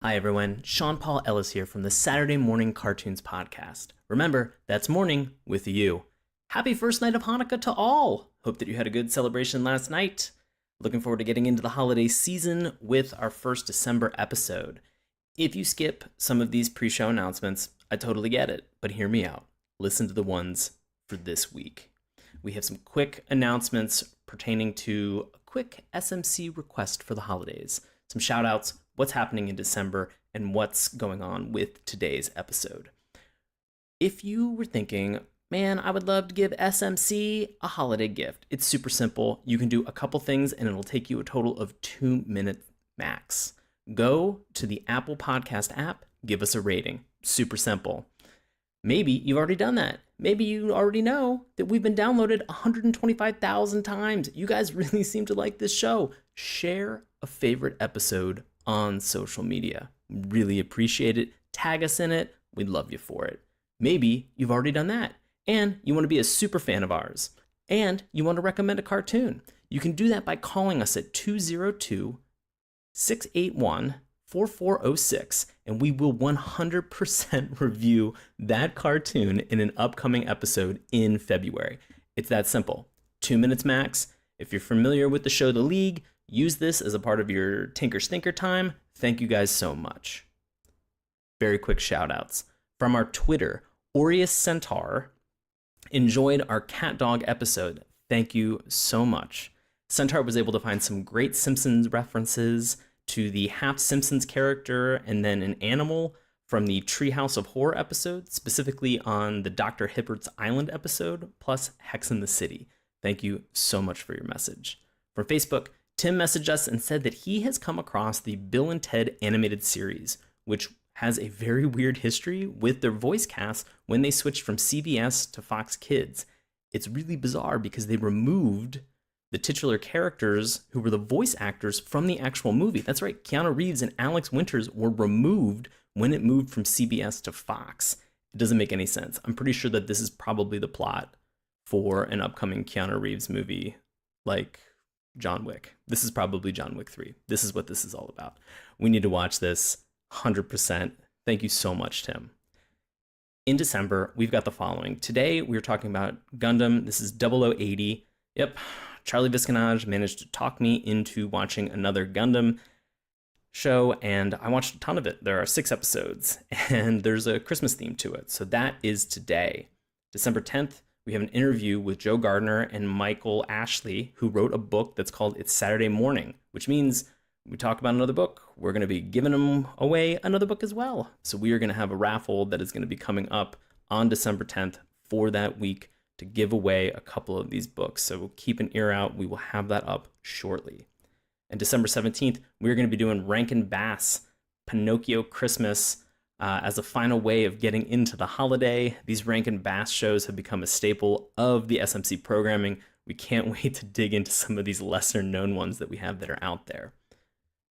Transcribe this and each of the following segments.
Hi everyone, Sean Paul Ellis here from the Saturday Morning Cartoons Podcast. Remember, that's morning with you. Happy first night of Hanukkah to all! Hope that you had a good celebration last night. Looking forward to getting into the holiday season with our first December episode. If you skip some of these pre-show announcements, I totally get it, but hear me out. Listen to the ones for this week. We have some quick announcements pertaining to a quick SMC request for the holidays. Some shout outs, what's happening in December, and what's going on with today's episode. If you were thinking, man, I would love to give SMC a holiday gift, it's super simple. You can do a couple things and it'll take you a total of 2 minutes max. Go to the Apple Podcast app, give us a rating. Super simple. Maybe you've already done that. Maybe you already know that we've been downloaded 125,000 times. You guys really seem to like this show. Share a favorite episode on social media. Really appreciate it. Tag us in it. We'd love you for it. Maybe you've already done that and you want to be a super fan of ours and you want to recommend a cartoon. You can do that by calling us at 202-681-4406 and we will 100% review that cartoon in an upcoming episode in February. It's that simple. 2 minutes max. If you're familiar with the show The League, use this as a part of your Tinker Stinker time. Thank you guys so much. Very quick shout outs. From our Twitter, Aureus Centaur enjoyed our cat dog episode. Thank you so much. Centaur was able to find some great Simpsons references to the half Simpsons character and then an animal from the Treehouse of Horror episode, specifically on the Dr. Hippert's Island episode, plus Hex in the City. Thank you so much for your message. From Facebook, Tim messaged us and said that he has come across the Bill and Ted animated series, which has a very weird history with their voice cast when they switched from CBS to Fox Kids. It's really bizarre because they removed the titular characters who were the voice actors from the actual movie. That's right, Keanu Reeves and Alex Winters were removed when it moved from CBS to Fox. It doesn't make any sense. I'm pretty sure that this is probably the plot for an upcoming Keanu Reeves movie like John Wick. This is probably John Wick 3. This is what this is all about. We need to watch this 100%. Thank you so much, Tim. In December, we've got the following. Today, we're talking about Gundam. This is 0080. Yep, Charlie Visconage managed to talk me into watching another Gundam show, and I watched a ton of it. There are 6 episodes, and there's a Christmas theme to it. So that is today. December 10th, we have an interview with Joe Gardner and Michael Ashley, who wrote a book that's called It's Saturday Morning, which means we talk about another book. We're going to be giving them away another book as well. So we are going to have a raffle that is going to be coming up on December 10th for that week to give away a couple of these books. So keep an ear out. We will have that up shortly. And December 17th, we're going to be doing Rankin Bass Pinocchio Christmas as a final way of getting into the holiday. These Rankin Bass shows have become a staple of the SMC programming. We can't wait to dig into some of these lesser known ones that we have that are out there.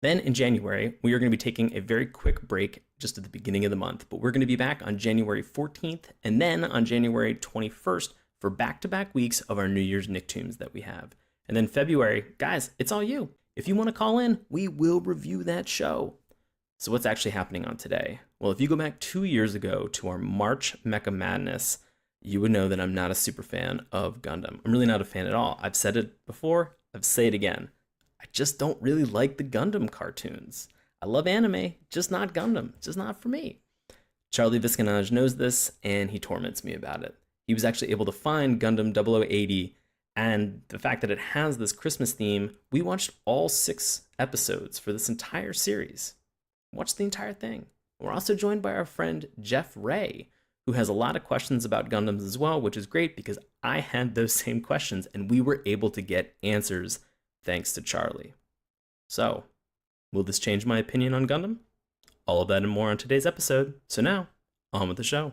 Then in January, we are going to be taking a very quick break just at the beginning of the month, but we're going to be back on January 14th and then on January 21st for back-to-back weeks of our New Year's Nicktoons that we have. And then February, guys, it's all you. If you want to call in, we will review that show. So what's actually happening on today? Well, if you go back 2 years ago to our March Mecha Madness, you would know that I'm not a super fan of Gundam. I'm really not a fan at all. I've said it before, I'll say it again. I just don't really like the Gundam cartoons. I love anime, just not Gundam. It's just not for me. Charlie Visconage knows this, and he torments me about it. He was actually able to find Gundam 0080, and the fact that it has this Christmas theme, we watched all 6 episodes for this entire series. Watch the entire thing. We're also joined by our friend Jeff Ray, who has a lot of questions about Gundams as well, which is great because I had those same questions and we were able to get answers thanks to Charlie. So, will this change my opinion on Gundam? All of that and more on today's episode. So now, on with the show.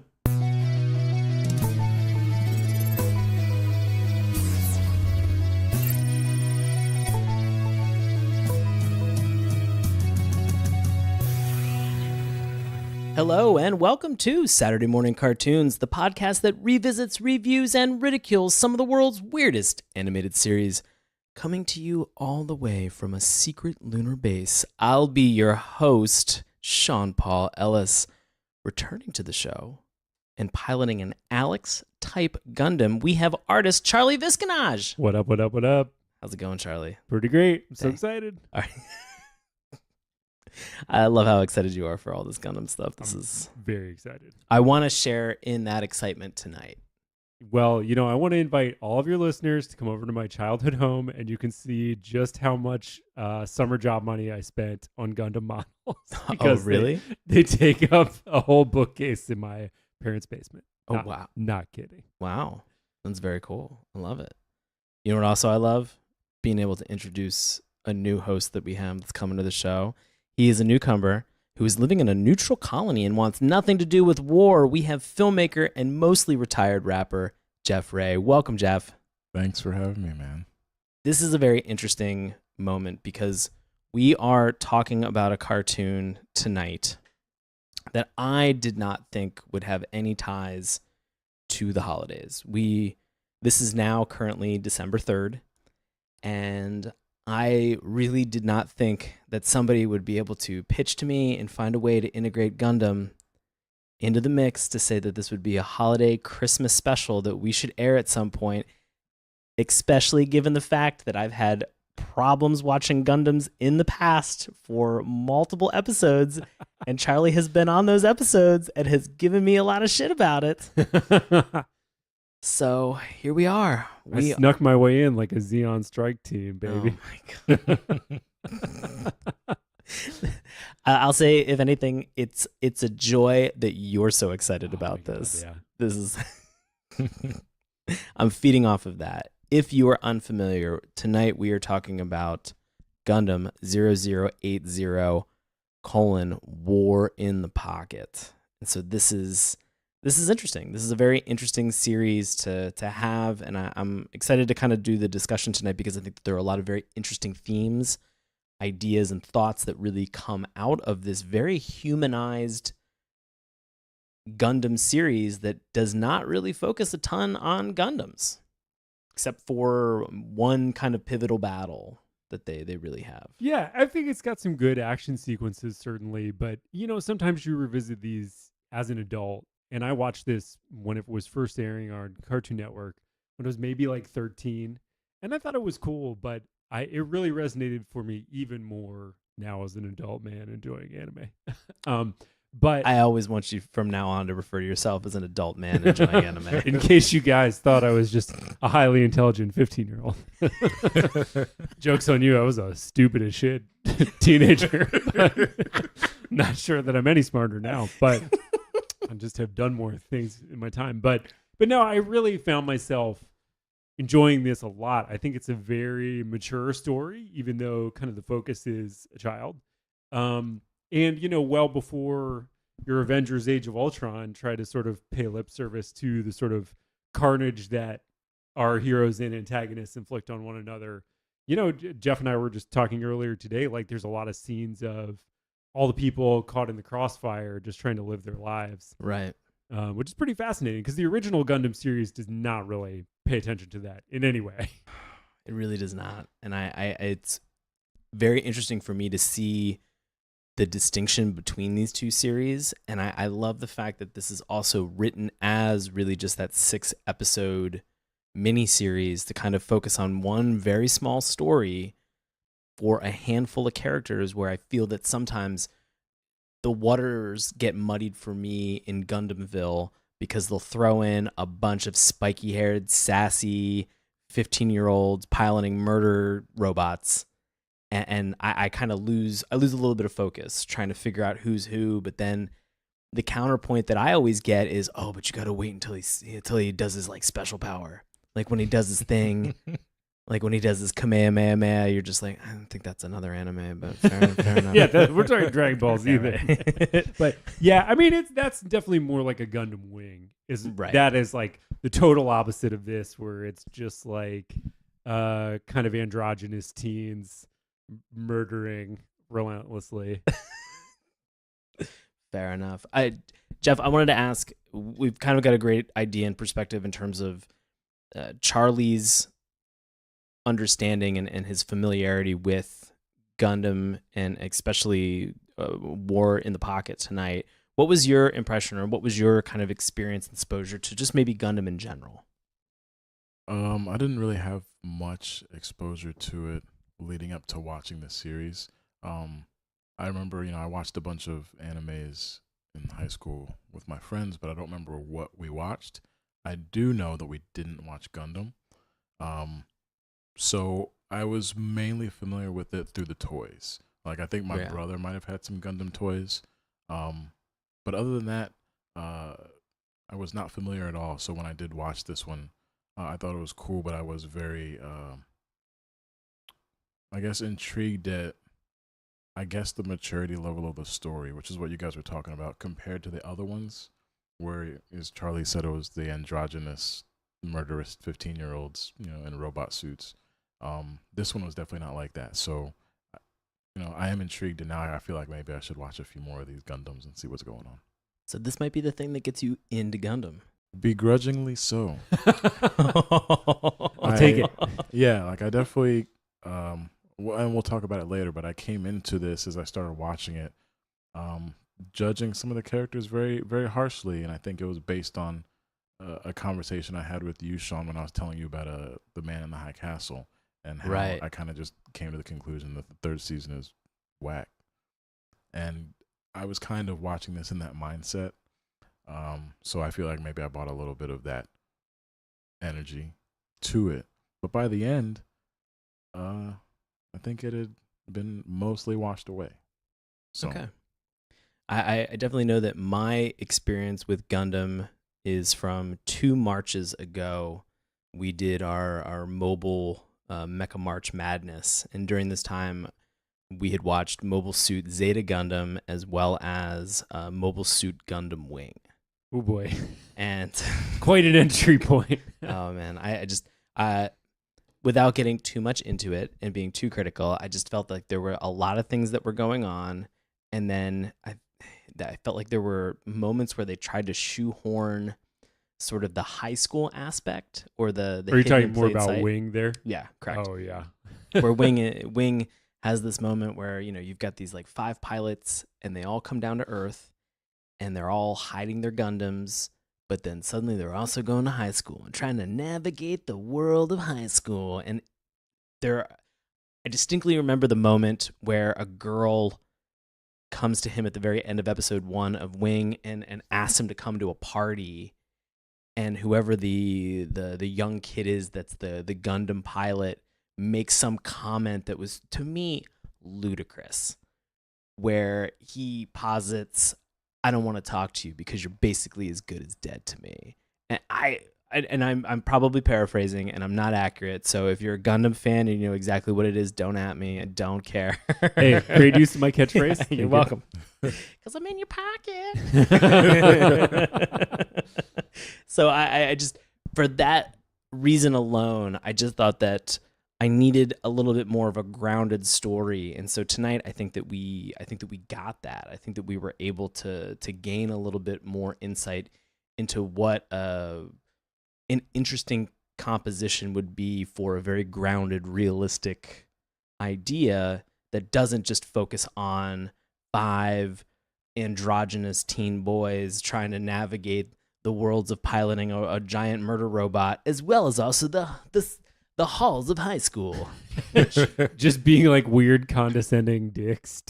Hello, and welcome to Saturday Morning Cartoons, the podcast that revisits, reviews, and ridicules some of the world's weirdest animated series. Coming to you all the way from a secret lunar base, I'll be your host, Sean Paul Ellis, returning to the show and piloting an Alex-type Gundam, we have artist Charlie Visconage. What up, what up, what up? How's it going, Charlie? Pretty great. I'm so excited. All right. I love how excited you are for all this Gundam stuff. I'm very excited. I want to share in that excitement tonight. Well, I want to invite all of your listeners to come over to my childhood home, and you can see just how much summer job money I spent on Gundam models. Because really? They take up a whole bookcase in my parents' basement. Wow. Not kidding. Wow. That's very cool. I love it. You know what also I love? Being able to introduce a new host that we have that's coming to the show. He is a newcomer who is living in a neutral colony and wants nothing to do with war. We have filmmaker and mostly retired rapper Jeff Ray. Welcome, Jeff. Thanks for having me, man. This is a very interesting moment because we are talking about a cartoon tonight that I did not think would have any ties to the holidays. This is now currently December 3rd, and I really did not think that somebody would be able to pitch to me and find a way to integrate Gundam into the mix to say that this would be a holiday Christmas special that we should air at some point, especially given the fact that I've had problems watching Gundams in the past for multiple episodes, and Charlie has been on those episodes and has given me a lot of shit about it. So here we are. I snuck my way in like a Xeon strike team, baby. Oh my God. I'll say, if anything, it's a joy that you're so excited about this. God, yeah. This is I'm feeding off of that. If you are unfamiliar, tonight we are talking about Gundam 0080: War in the Pocket. And so this is interesting. This is a very interesting series to have, and I'm excited to kind of do the discussion tonight because I think that there are a lot of very interesting themes, ideas, and thoughts that really come out of this very humanized Gundam series that does not really focus a ton on Gundams, except for one kind of pivotal battle that they really have. Yeah, I think it's got some good action sequences, certainly, but sometimes you revisit these as an adult. And I watched this when it was first airing on Cartoon Network when it was maybe like 13. And I thought it was cool, but it really resonated for me even more now as an adult man enjoying anime. But I always want you from now on to refer to yourself as an adult man enjoying anime. In case you guys thought I was just a highly intelligent 15-year-old. Joke's on you, I was a stupid as shit teenager. Not sure that I'm any smarter now, but I just have done more things in my time. But no, I really found myself enjoying this a lot. I think it's a very mature story, even though kind of the focus is a child. And, well before your Avengers Age of Ultron tried to sort of pay lip service to the sort of carnage that our heroes and antagonists inflict on one another. Jeff and I were just talking earlier today, like there's a lot of scenes of all the people caught in the crossfire just trying to live their lives. Right. Which is pretty fascinating because the original Gundam series does not really pay attention to that in any way. It really does not. And it's very interesting for me to see the distinction between these two series. And I love the fact that this is also written as really just that 6-episode miniseries to kind of focus on one very small story for a handful of characters, where I feel that sometimes the waters get muddied for me in Gundamville because they'll throw in a bunch of spiky-haired, sassy 15-year-olds piloting murder robots, and I kind of lose a little bit of focus trying to figure out who's who. But then the counterpoint that I always get is, oh, but you got to wait until he does his like special power, like when he does his thing. Like when he does his Kamehameha, you're just like, I don't think that's another anime, but fair enough. Yeah, we're talking Dragon Ball Z. But yeah, I mean, that's definitely more like a Gundam Wing. Right. That is like the total opposite of this, where it's just like kind of androgynous teens murdering relentlessly. Fair enough. Jeff, I wanted to ask, we've kind of got a great idea and perspective in terms of Charlie's understanding and his familiarity with Gundam, and especially War in the Pocket tonight. What was your impression, or what was your kind of experience and exposure to just maybe Gundam in general? I didn't really have much exposure to it leading up to watching the series. I remember, I watched a bunch of animes in high school with my friends, but I don't remember what we watched. I do know that we didn't watch Gundam. So I was mainly familiar with it through the toys. Like, I think my brother might have had some Gundam toys. But other than that, I was not familiar at all. So when I did watch this one, I thought it was cool, but I was very, I guess, intrigued at, the maturity level of the story, which is what you guys were talking about, compared to the other ones, where, as Charlie said, it was the androgynous, murderous 15-year-olds, in robot suits. This one was definitely not like that. So, I am intrigued, and now I feel like maybe I should watch a few more of these Gundams and see what's going on. So this might be the thing that gets you into Gundam. Begrudgingly so. I'll take it. Yeah, like I definitely, and we'll talk about it later, but I came into this as I started watching it, judging some of the characters very, very harshly, and I think it was based on a conversation I had with you, Sean, when I was telling you about The Man in the High Castle, and how I kind of just came to the conclusion that the third season is whack. And I was kind of watching this in that mindset. So I feel like maybe I brought a little bit of that energy to it. But by the end, I think it had been mostly washed away. So. Okay. I definitely know that my experience with Gundam is from 2 Marches ago. We did our mobile Mecha March Madness. And during this time, we had watched Mobile Suit Zeta Gundam as well as Mobile Suit Gundam Wing. Oh boy. And quite an entry point. Oh man, I just without getting too much into it and being too critical, I just felt like there were a lot of things that were going on, and then I felt like there were moments where they tried to shoehorn sort of the high school aspect or the Are you talking more plain about sight. Wing there? Yeah, correct. Oh yeah. Where Wing has this moment where, you've got these like 5 pilots and they all come down to Earth and they're all hiding their Gundams, but then suddenly they're also going to high school and trying to navigate the world of high school. And I distinctly remember the moment where a girl comes to him at the very end of episode 1 of Wing and asks him to come to a party. And whoever the young kid is that's the Gundam pilot makes some comment that was, to me, ludicrous, where he posits, "I don't want to talk to you because you're basically as good as dead to me." And I'm probably paraphrasing and I'm not accurate. So if you're a Gundam fan and you know exactly what it is, don't at me. I don't care. Hey, great use of my catchphrase. You're welcome. Because I'm in your pocket. So I just, for that reason alone, I just thought that I needed a little bit more of a grounded story. And so tonight, I think that we got that. I think that we were able to gain a little bit more insight into what an interesting composition would be for a very grounded, realistic idea that doesn't just focus on 5 androgynous teen boys trying to navigate the worlds of piloting a giant murder robot, as well as also the halls of high school. Just being like weird, condescending dicks.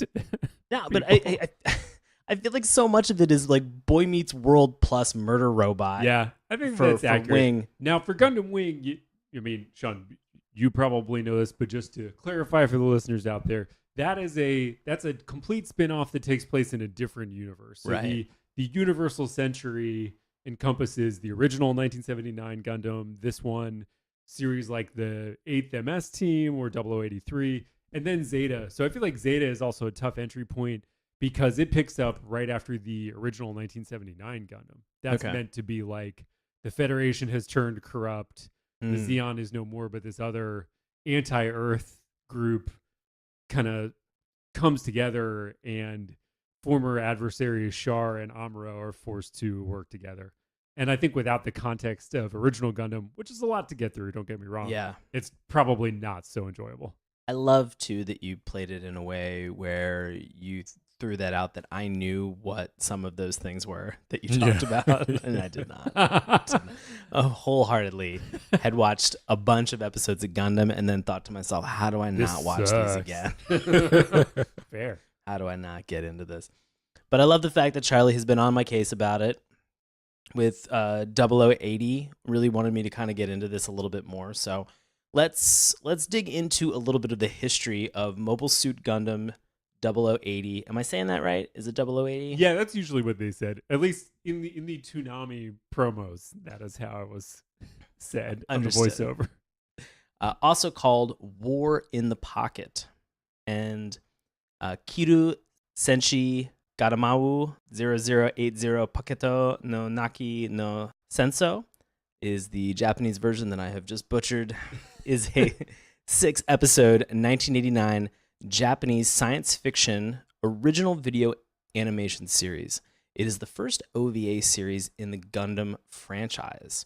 No, but I feel like so much of it is like Boy Meets World plus murder robot. Yeah, I think that's accurate. Wing. Now, for Gundam Wing, Sean, you probably know this, but just to clarify for the listeners out there, that's a complete spin-off that takes place in a different universe. So right. The Universal Century encompasses the original 1979 Gundam, this one, series like the 8th MS team or 0083, and then Zeta. So I feel like Zeta is also a tough entry point because it picks up right after the original 1979 Gundam. That's meant to be like the Federation has turned corrupt, the Zeon is no more, but this other anti-Earth group kind of comes together, and former adversaries Char and Amuro are forced to work together. And I think without the context of original Gundam, which is a lot to get through, don't get me wrong, it's probably not so enjoyable. I love, too, that you played it in a way where you threw that out that I knew what some of those things were that you talked about, and I did not. Wholeheartedly had watched a bunch of episodes of Gundam and then thought to myself, how do I not watch these again? Fair. How do I not get into this? But I love the fact that Charlie has been on my case about it with 0080. Really wanted me to kind of get into this a little bit more. So let's dig into a little bit of the history of Mobile Suit Gundam 0080. Am I saying that right? Is it 0080? Yeah, that's usually what they said. At least in the Toonami promos, that is how it was said on the voiceover. Also called War in the Pocket. And Kiru Senshi Garamawu 0080 Paketo no Naki no Senso is the Japanese version that I have just butchered. Is a 6-episode 1989 Japanese science fiction original video animation series. It is the first OVA series in the Gundam franchise.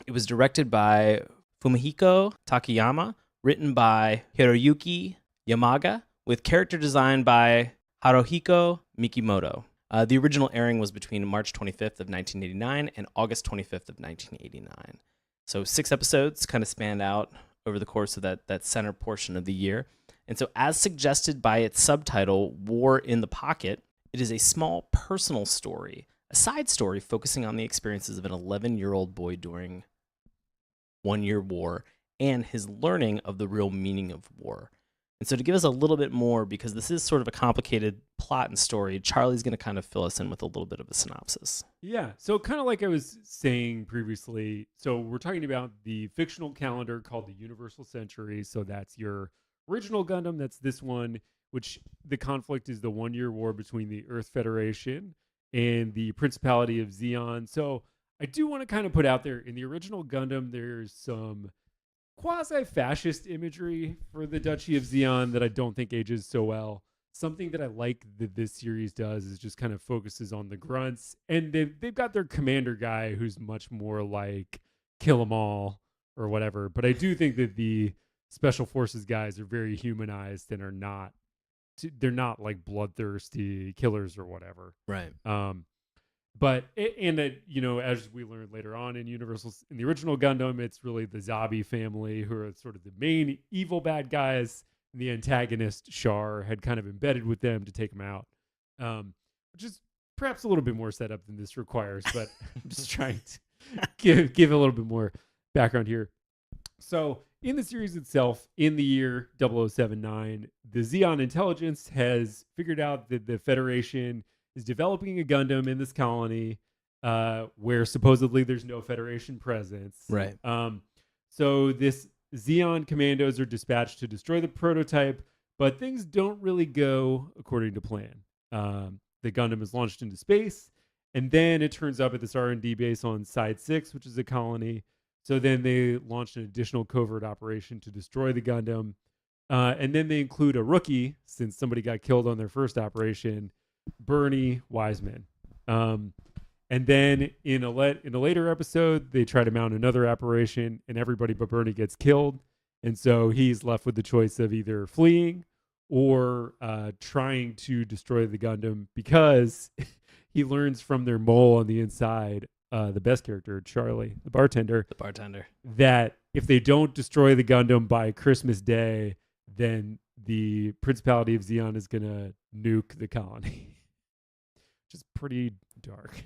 It was directed by Fumihiko Takayama, written by Hiroyuki Yamaga, with character design by Haruhiko Mikimoto. The original airing was between March 25th of 1989 and August 25th of 1989. So 6 episodes kind of spanned out over the course of that center portion of the year. And so as suggested by its subtitle, War in the Pocket, it is a small personal story, a side story focusing on the experiences of an 11-year-old boy during 1-year war and his learning of the real meaning of war. And so to give us a little bit more, because this is sort of a complicated plot and story, Charlie's going to kind of fill us in with a little bit of a synopsis. Yeah, so kind of like I was saying previously, so we're talking about the fictional calendar called the Universal Century. So that's your original Gundam, that's this one, which the conflict is the 1-year war between the Earth Federation and the Principality of Zeon. So I do want to kind of put out there, in the original Gundam, there's some quasi-fascist imagery for the Duchy of Zeon that I don't think ages so well. Something that I like that this series does is just kind of focuses on the grunts, and they've got their commander guy who's much more like Kill 'Em All or whatever. But I do think that the Special Forces guys are very humanized and they're not like bloodthirsty killers or whatever. Right. But as we learned later on in the original Gundam, it's really the Zabi family who are sort of the main evil bad guys. And the antagonist Char had kind of embedded with them to take them out, which is perhaps a little bit more setup than this requires. But I'm just trying to give a little bit more background here. So in the series itself, in the year 0079, the Zeon intelligence has figured out that the Federation is developing a Gundam in this colony where supposedly there's no Federation presence. Right. So this Zeon commandos are dispatched to destroy the prototype, but things don't really go according to plan. The Gundam is launched into space, and then it turns up at this R&D base on Side 6, which is a colony. So then they launched an additional covert operation to destroy the Gundam. And then they include a rookie, since somebody got killed on their first operation, Bernie Wiseman. And then in a later episode, they try to mount another operation, and everybody but Bernie gets killed. And so he's left with the choice of either fleeing or trying to destroy the Gundam, because he learns from their mole on the inside, the best character, Charlie, the bartender, that if they don't destroy the Gundam by Christmas Day, then the Principality of Zeon is going to nuke the colony. Which is pretty dark.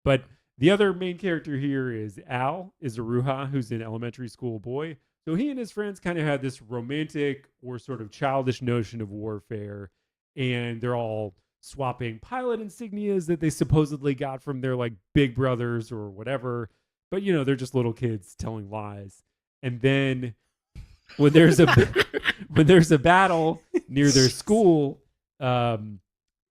But the other main character here is Al Izaruha, who's an elementary school boy. So he and his friends kind of had this romantic or sort of childish notion of warfare, and they're all swapping pilot insignias that they supposedly got from their like big brothers or whatever. But they're just little kids telling lies. And then when there's a battle near their school,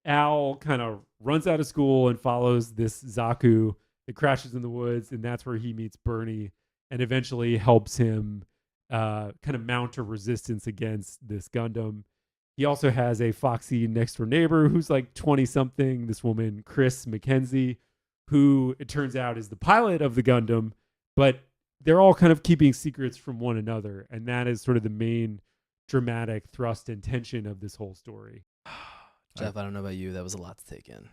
Al kind of runs out of school and follows this Zaku that crashes in the woods, and that's where he meets Bernie and eventually helps him kind of mount a resistance against this Gundam. He also has a foxy next door neighbor who's like 20-something, this woman, Chris McKenzie, who it turns out is the pilot of the Gundam, but they're all kind of keeping secrets from one another, and that is sort of the main dramatic thrust and tension of this whole story. Jeff, I don't know about you. That was a lot to take in.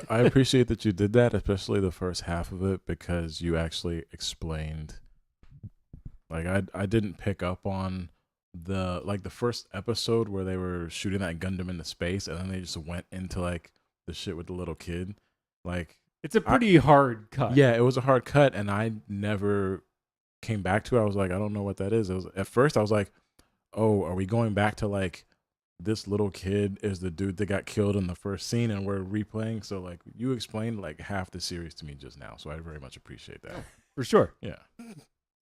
I appreciate that you did that, especially the first half of it, because you actually explained. Like I didn't pick up on the first episode where they were shooting that Gundam into space, and then they just went into like the shit with the little kid. Like It's a pretty hard cut. yeah, it was a hard cut, and I never came back to it. I was like, I don't know what that is. At first I was like, oh, are we going back to like this little kid is the dude that got killed in the first scene and we're replaying? So like you explained like half the series to me just now, so I very much appreciate that. For sure. Yeah.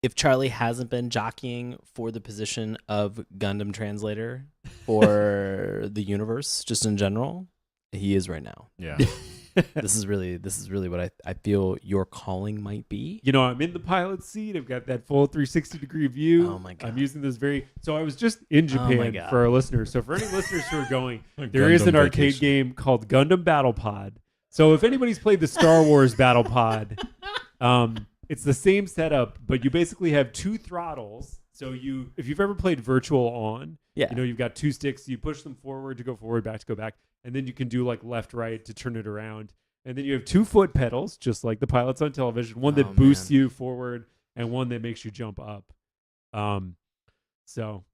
If Charlie hasn't been jockeying for the position of Gundam translator for the universe, just in general, he is right now. Yeah. This is really what I feel your calling might be. You know, I'm in the pilot seat. I've got that full 360-degree view. Oh my God. I'm using this So I was just in Japan God. for our listeners. So for any listeners who are going, there is an arcade game called Gundam Battle Pod. So if anybody's played the Star Wars Battle Pod, it's the same setup, but you basically have two throttles. So if you've ever played Virtual On, Yeah. you know, you've got two sticks. You push them forward to go forward, back to go back. And then you can do like left, right to turn it around. And then you have 2 foot pedals, just like the pilots on television. One that boosts you forward and one that makes you jump up. So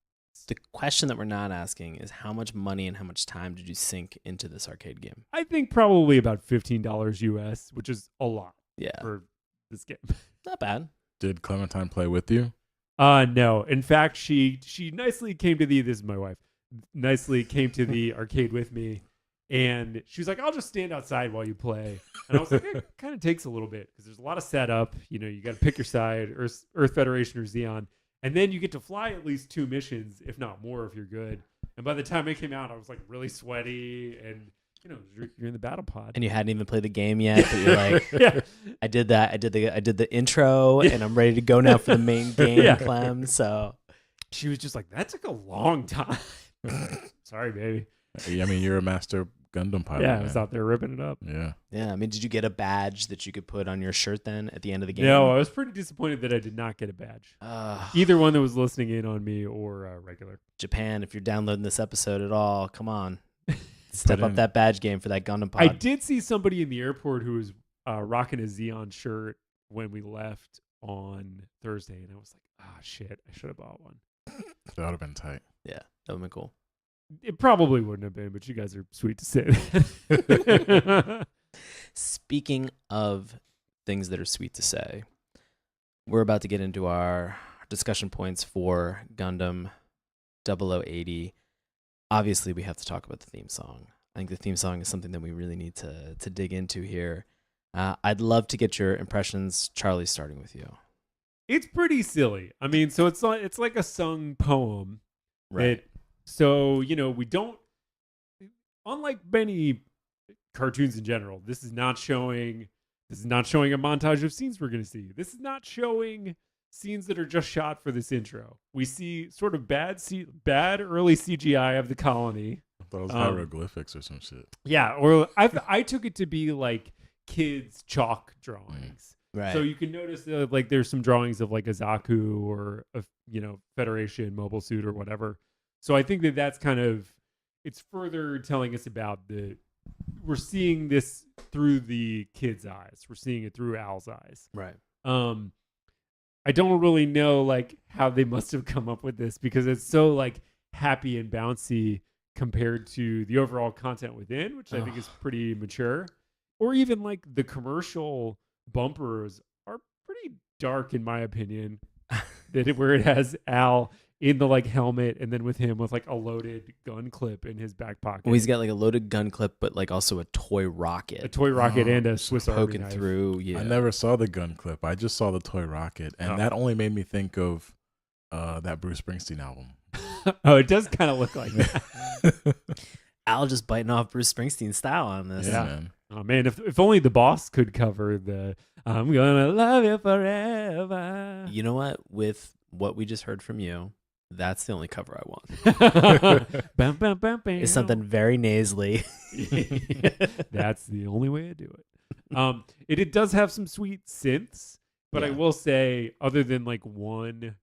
The question that we're not asking is how much money and how much time did you sink into this arcade game? I think probably about $15 US, which is a lot Yeah. for this game. Not bad. Did Clementine play with you? No. In fact, she nicely came to this is my wife, nicely came to the arcade with me. And she was like, I'll just stand outside while you play. And I was like, it kind of takes a little bit because there's a lot of setup. You know, you got to pick your side, Earth Federation or Xeon. And then you get to fly at least 2 missions, if not more, if you're good. And by the time it came out, I was like really sweaty. And, you know, you're in the battle pod. And you hadn't even played the game yet, but you're like, Yeah. I did that. I did the intro, and I'm ready to go now for the main game, Yeah. Clem. So She was just like, that took a long time. Sorry, baby. I mean, you're a master Gundam pilot. Yeah, I man. was out there ripping it up. Yeah. yeah, I mean, did you get a badge that you could put on your shirt then at the end of the game? No, I was pretty disappointed that I did not get a badge. Either one that was listening in on me or regular. Japan, if you're downloading this episode at all, come on. Step up in. that badge game for that Gundam pod. I did see somebody in the airport who was rocking a Xeon shirt when we left on Thursday, and I was like, ah, shit, I should have bought one. That would have been tight. Yeah, that would have been cool. It probably wouldn't have been, but you guys are sweet to say that. Speaking of things that are sweet to say, we're about to get into our discussion points for Gundam 0080. Obviously, we have to talk about the theme song. I think the theme song is something that we really need to dig into here. I'd love to get your impressions. Charlie, starting with you. It's pretty silly. I mean, so it's like a sung poem. Right. So, you know, we don't, unlike many cartoons in general, this is not showing a montage of scenes we're going to see. This is not showing scenes that are just shot for this intro. We see sort of bad early CGI of the colony. I thought it was hieroglyphics or some shit. Yeah, or I took it to be like kids' chalk drawings. Right. So you can notice like there's some drawings of like a Zaku or a Federation mobile suit or whatever. So I think that's kind of, it's further telling us about we're seeing this through the kid's eyes. We're seeing it through Al's eyes. Right. I don't really know like how they must have come up with this because it's so like happy and bouncy compared to the overall content within, which I think is pretty mature. Or even like the commercial bumpers are pretty dark in my opinion. Where it has Al in the like helmet and then with him with like a loaded gun clip in his back pocket. Well, he's got like a loaded gun clip, but like also a toy rocket. A toy rocket and a Swiss Army poking knife. through. Yeah. I never saw the gun clip. I just saw the toy rocket, and that only made me think of that Bruce Springsteen album. Oh, it does kind of look like that. Al just biting off Bruce Springsteen style on this. Yeah, man. Oh man, if only the boss could cover the "I'm gonna love you forever." You know what? With what we just heard from you, that's the only cover I want. Bam, bam, bam, bam. It's something very nasally. That's the only way to do it. It does have some sweet synths, but I Yeah. will say, other than like one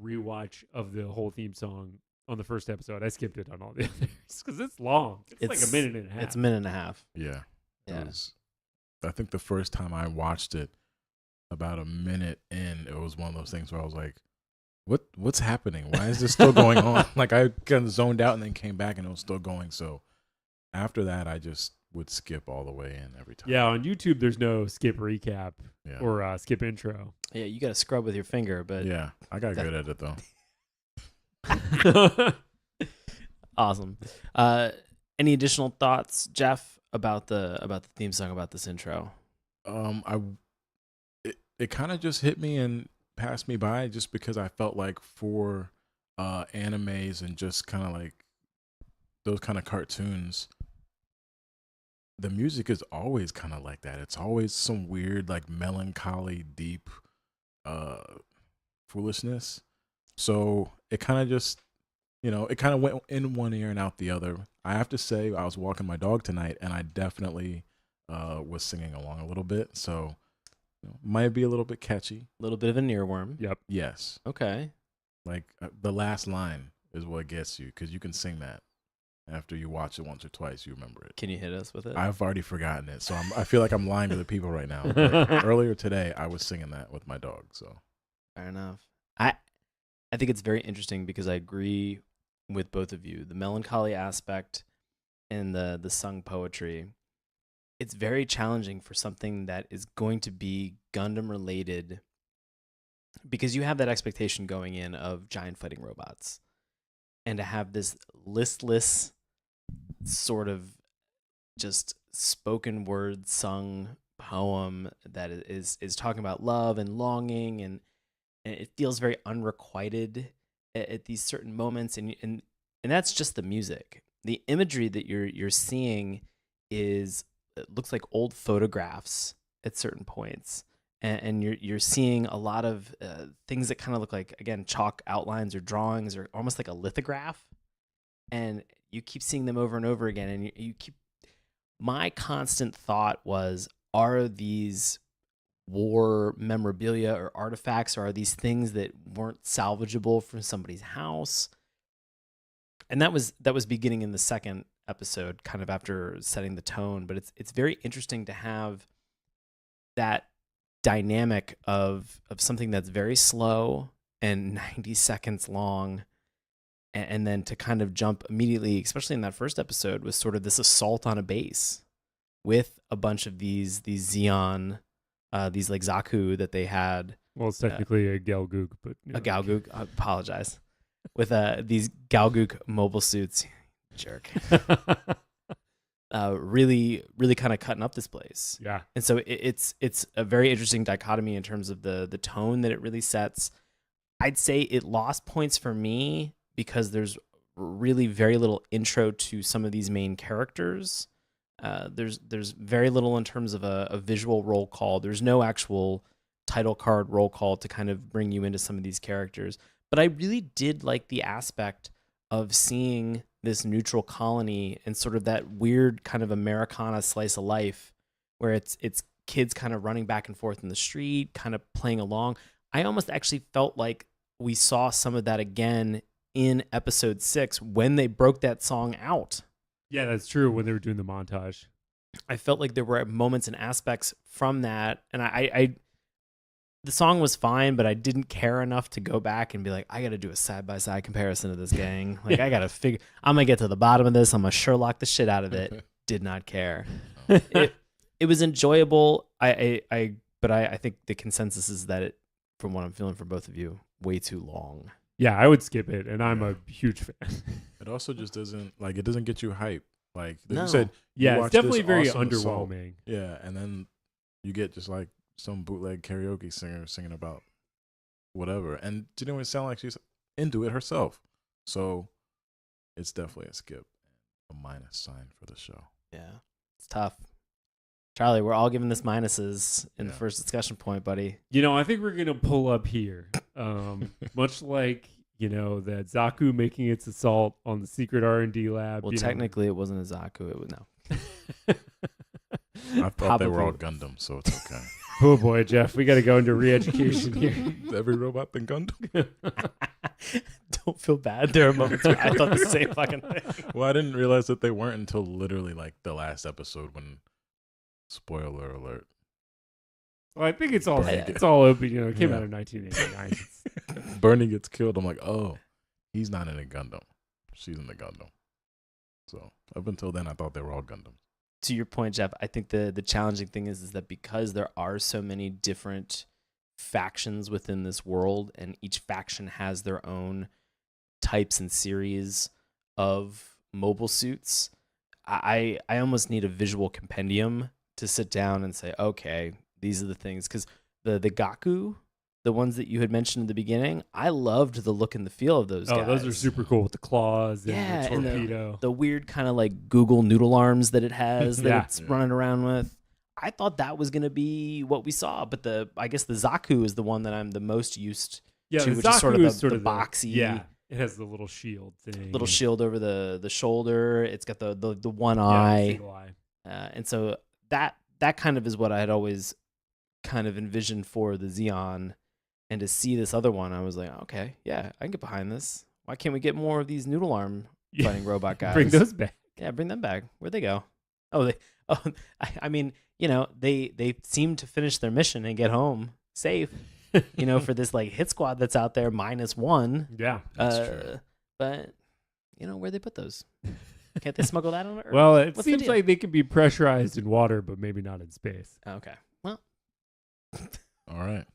rewatch of the whole theme song, on the first episode. I skipped it on all the others because it's long. It's like a minute and a half. It's a minute and a half. Yeah. Yeah. It was, I think the first time I watched it, about a minute in, it was one of those things where I was like, what's happening? Why is this still going on? Like I kind of zoned out and then came back and it was still going. So after that, I just would skip all the way in every time. Yeah, on YouTube, there's no skip recap Yeah. or skip intro. Yeah, you got to scrub with your finger, but Yeah. I got that- good at it though. awesome. Any additional thoughts, Jeff, about the theme song, about this intro? It kind of just hit me and passed me by just because I felt like for animes and just kind of like those kind of cartoons, the music is always kind of like that. It's always some weird, like melancholy, deep foolishness. So it kind of just, it kind of went in one ear and out the other. I have to say, I was walking my dog tonight and I definitely was singing along a little bit. So might be a little bit catchy. A little bit of an earworm. Yep. Yes. Okay. Like the last line is what gets you because you can sing that after you watch it once or twice. You remember it. Can you hit us with it? I've already forgotten it, so I feel like I'm lying to the people right now. But earlier today, I was singing that with my dog. So Fair enough. I think it's very interesting because I agree with both of you. The melancholy aspect and the sung poetry. It's very challenging for something that is going to be Gundam related because you have that expectation going in of giant fighting robots. And to have this listless sort of just spoken word sung poem that is talking about love and longing, and it feels very unrequited at these certain moments, and that's just the music. The imagery that you're seeing is, it looks like old photographs at certain points, and you're seeing a lot of things that kind of look like, again, chalk outlines or drawings or almost like a lithograph, and you keep seeing them over and over again, and you keep. My constant thought was, are these war memorabilia or artifacts, or are these things that weren't salvageable from somebody's house? And that was beginning in the second episode, kind of after setting the tone. But it's very interesting to have that dynamic of something that's very slow and 90 seconds long, and then to kind of jump immediately, especially in that first episode, was sort of this assault on a base with a bunch of these Xeon, these like Zaku that they had. Well, it's technically a Galgook, but A Galgook, I apologize. With these Galgook mobile suits, jerk. Really kind of cutting up this place. Yeah. And so it's a very interesting dichotomy in terms of the tone that it really sets. I'd say it lost points for me because there's really very little intro to some of these main characters. There's very little in terms of a visual roll call. There's no actual title card roll call to kind of bring you into some of these characters. But I really did like the aspect of seeing this neutral colony and sort of that weird kind of Americana slice of life where it's kids kind of running back and forth in the street, kind of playing along. I almost actually felt like we saw some of that again in episode 6 when they broke that song out. Yeah, that's true. When they were doing the montage, I felt like there were moments and aspects from that, and I the song was fine, but I didn't care enough to go back and be like, I got to do a side-by-side comparison of this gang. Like, I got to figure, I'm going to get to the bottom of this. I'm going to Sherlock the shit out of it. Did not care. It was enjoyable. But I think the consensus is that it, from what I'm feeling from both of you, way too long. yeah, I would skip it, and I'm a huge fan. it also just it doesn't get you hype. Like No. you said, you Yeah, it's watch this definitely very awesome assault. underwhelming. Yeah, and then you get just like some bootleg karaoke singer singing about whatever, and it didn't even sound like she's into it herself. So it's definitely a skip, a minus sign for the show. Yeah, it's tough. Charlie, we're all giving this minuses in the Yeah. first discussion point, buddy. You know, I think we're gonna pull up here, much like that Zaku making its assault on the secret R&D lab. Well, technically, it wasn't a Zaku. It was no. I thought they were all Probably. Gundam, so it's okay. Oh boy, Jeff, we got to go into re-education here. Every robot been Gundam. Don't don't feel bad. There are moments where I thought the same fucking thing. Well, I didn't realize that they weren't until literally like the last episode when. Spoiler alert. Well, I think it's all Bernie it's all open. You know, it came Yeah. out in 1989. Bernie gets killed. I'm like, oh, he's not in a Gundam. She's in the Gundam. So up until then, I thought they were all Gundams. To your point, Jeff, I think the challenging thing is that because there are so many different factions within this world, and each faction has their own types and series of mobile suits, I almost need a visual compendium to sit down and say, okay, these are the things. Because the Gaku, the ones that you had mentioned in the beginning, I loved the look and the feel of those guys. Those are super cool with the claws and Yeah, the and torpedo. the weird kind of like Google noodle arms that it has that Yeah. it's running around with. I thought that was going to be what we saw, but I guess the Zaku is the one that I'm the most used Yeah, to, the which is sort Zaku of is the boxy, Yeah, it has the little shield thing. little shield over the shoulder. It's got the one Yeah, eye, single eye. and so that kind of is what I had always kind of envisioned for the Xeon. And to see this other one, I was like, okay, yeah, I can get behind this. Why can't we get more of these noodle arm fighting robot guys? Bring those back. Yeah, bring them back. Where'd they go? I mean, they seem to finish their mission and get home safe, for this like hit squad that's out there -1. Yeah. That's true. But, where'd they put those? Can't they smuggle that on Earth? Well, it What's the seems deal? like they can be pressurized in water, but maybe not in space. Okay. Well, All right.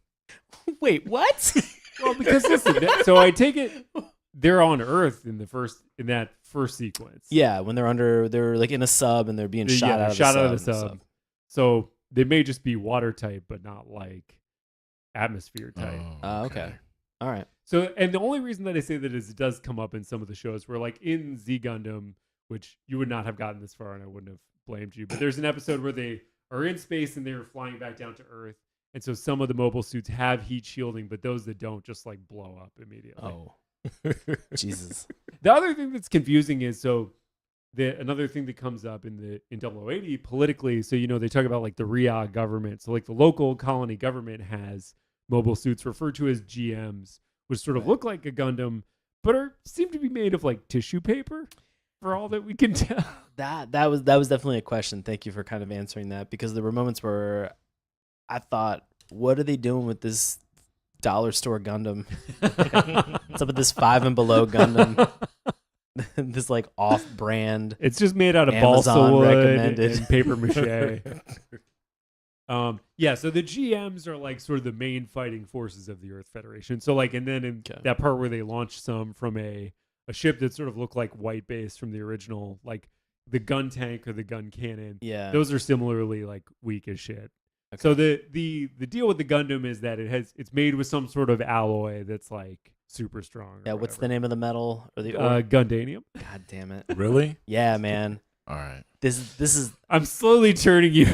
wait, what? Well, because listen, so I take it they're on Earth in that first sequence. Yeah, when they're like in a sub and they're being shot out of the sub. So they may just be water type, but not like atmosphere type. Okay. All right. So, and the only reason that I say that is it does come up in some of the shows where, like in Z Gundam, which you would not have gotten this far, and I wouldn't have blamed you. But there's an episode where they are in space and they're flying back down to Earth, and so some of the mobile suits have heat shielding, but those that don't just like blow up immediately. Oh, Jesus. The other thing that's confusing is another thing that comes up in 0080 politically. So they talk about like the RIA government. So like the local colony government has mobile suits referred to as GMs, which sort of look like a Gundam, but seem to be made of like tissue paper, for all that we can tell. That was definitely a question. Thank you for kind of answering that, because there were moments where I thought, what are they doing with this dollar store Gundam? What's up with this 5 and below Gundam? This like off-brand. It's just made out of Amazon balsa wood recommended. and paper mache. So the GMs are like sort of the main fighting forces of the Earth Federation. So like, and then in that part where they launch some from a ship that sort of looked like White Base from the original, like the gun tank or the gun cannon. Yeah. Those are similarly like weak as shit. Okay. So the deal with the Gundam is that it's made with some sort of alloy that's like super strong. Yeah. What's the name of the metal or the Gundanium. God damn it. Really? Yeah, man. All right. This is. I'm slowly turning you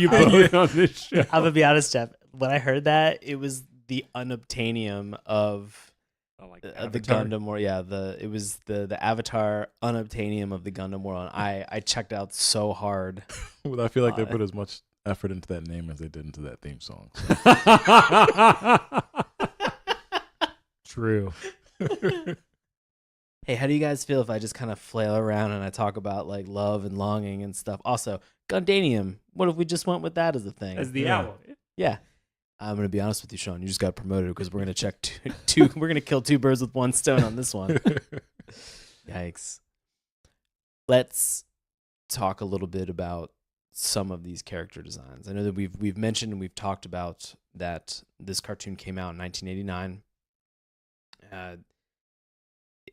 both on this show. I'm gonna be honest, Jeff. When I heard that, it was the unobtainium of the Gundam War. Yeah, it was the Avatar unobtainium of the Gundam War. And I checked out so hard. Well, I feel like they put as much effort into that name as they did into that theme song. So. True. Hey, how do you guys feel if I just kind of flail around and I talk about like love and longing and stuff? Also, Gundanium. What if we just went with that as a thing? As the alloy. Yeah. I'm gonna be honest with you, Sean. You just got promoted because we're gonna check two. We're gonna kill 2 birds with 1 stone on this one. Yikes. Let's talk a little bit about some of these character designs. I know that we've mentioned and we've talked about that this cartoon came out in 1989.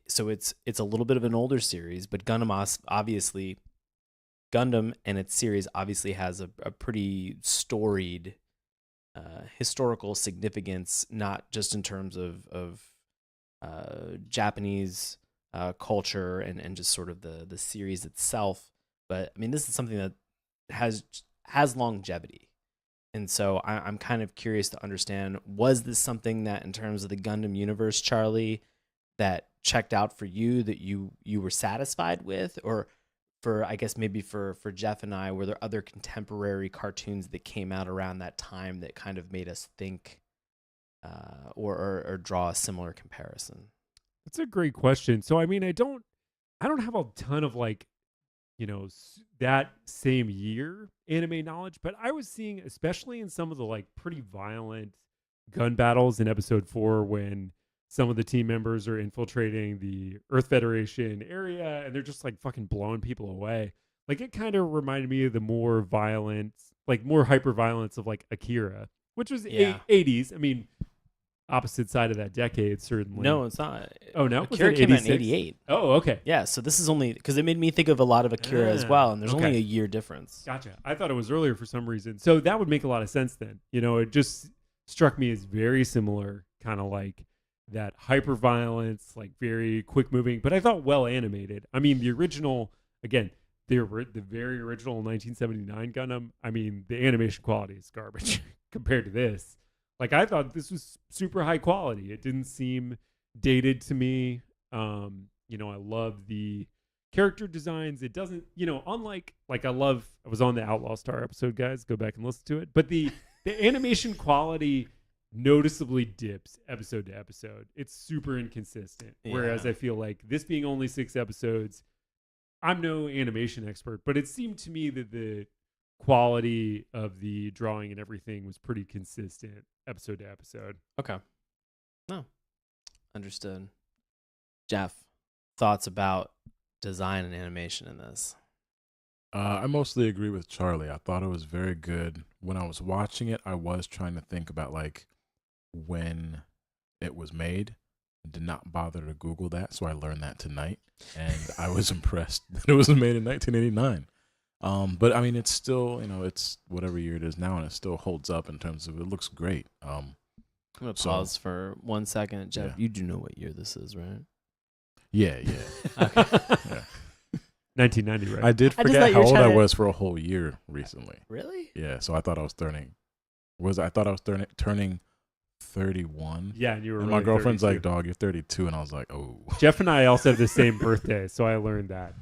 So it's a little bit of an older series, but Gundam and its series obviously has a pretty storied historical significance, not just in terms of Japanese culture and just sort of the series itself, but I mean this is something that has longevity, and so I'm kind of curious to understand, was this something that in terms of the Gundam universe, Charlie, that checked out for you, that you were satisfied with, or I guess maybe for Jeff and I, were there other contemporary cartoons that came out around that time that kind of made us think or draw a similar comparison? That's a great question. So I mean, I don't have a ton of like, that same year anime knowledge, but I was seeing, especially in some of the like pretty violent gun battles in episode 4, when some of the team members are infiltrating the Earth Federation area and they're just like fucking blowing people away. Like it kind of reminded me of the more violent, like more hyper violence of like Akira, which was Yeah. 80s. I mean, opposite side of that decade, certainly. No, it's not. Oh, no? Was Akira it came out in 86? 88. Oh, okay. Yeah, so this is only because it made me think of a lot of Akira as well, and there's okay. only a year difference. Gotcha. I thought it was earlier for some reason. So that would make a lot of sense then. It just struck me as very similar, kind of like that hyper violence, like very quick moving, but I thought well animated. I mean, the original, again, the very original 1979 Gundam, I mean, the animation quality is garbage compared to this. Like, I thought this was super high quality. It didn't seem dated to me. I love the character designs. It doesn't, unlike, like, I was on the Outlaw Star episode, guys. Go back and listen to it. But the animation quality noticeably dips episode to episode. It's super inconsistent. Yeah. Whereas I feel like this being only 6 episodes, I'm no animation expert, but it seemed to me that the quality of the drawing and everything was pretty consistent episode to episode. Okay. No. Understood. Jeff, thoughts about design and animation in this? I mostly agree with Charlie. I thought it was very good. When I was watching it, I was trying to think about like when it was made. I did not bother to Google that, so I learned that tonight, and I was impressed that it was made in 1989. But I mean, it's still, it's whatever year it is now, and it still holds up in terms of it looks great. I'm gonna pause for 1 second, Jeff. Yeah. You do know what year this is, right? Yeah. Okay. Yeah. 1990, right? I did I just forget thought you how were old I trying to- was for a whole year recently. Really? Yeah, so I thought I was turning 31. Yeah, and you were And really my girlfriend's 32. like, "Dog, you're 32," and I was like, "Oh." Jeff and I also have the same birthday, so I learned that.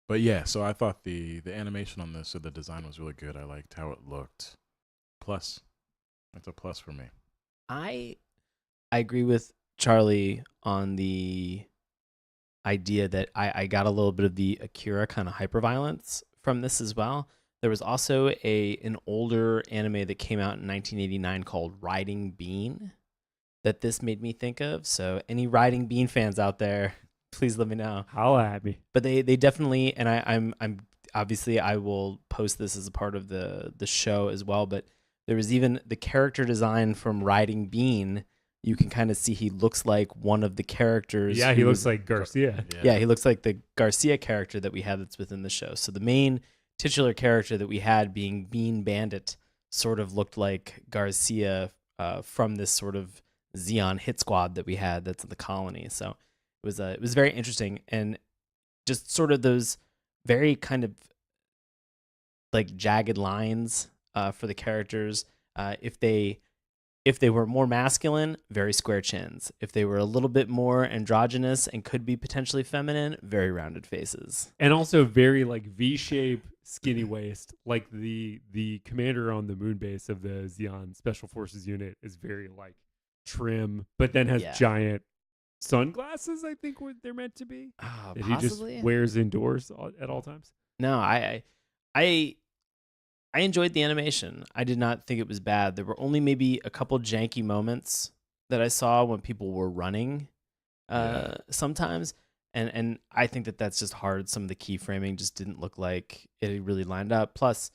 But yeah, so I thought the animation on this, or the design was really good. I liked how it looked. Plus, that's a plus for me. I agree with Charlie on the idea that I got a little bit of the Akira kind of hyperviolence from this as well. There was also an older anime that came out in 1989 called Riding Bean that this made me think of. So any Riding Bean fans out there, please let me know. Holla at me. But they definitely, and I'm obviously I will post this as a part of the show as well. But there was even the character design from Riding Bean. You can kind of see he looks like one of the characters. Yeah, he looks like Garcia. Yeah, he looks like the Garcia character that we have that's within the show. So the main titular character that we had, being Bean Bandit, sort of looked like Garcia from this sort of Xeon hit squad that we had that's in the colony. So it was very interesting, and just sort of those very kind of like jagged lines for the characters. If they were more masculine, very square chins. If they were a little bit more androgynous and could be potentially feminine, very rounded faces. And also very like V-shape, skinny waist. Like the commander on the moon base of the Xeon Special Forces unit is very like trim, but then has Yeah. giant sunglasses, I think they're meant to be. That he just Possibly. wears indoors at all times. No, I enjoyed the animation. I did not think it was bad. There were only maybe a couple janky moments that I saw when people were running sometimes. And I think that's just hard. Some of the keyframing just didn't look like it really lined up. Plus,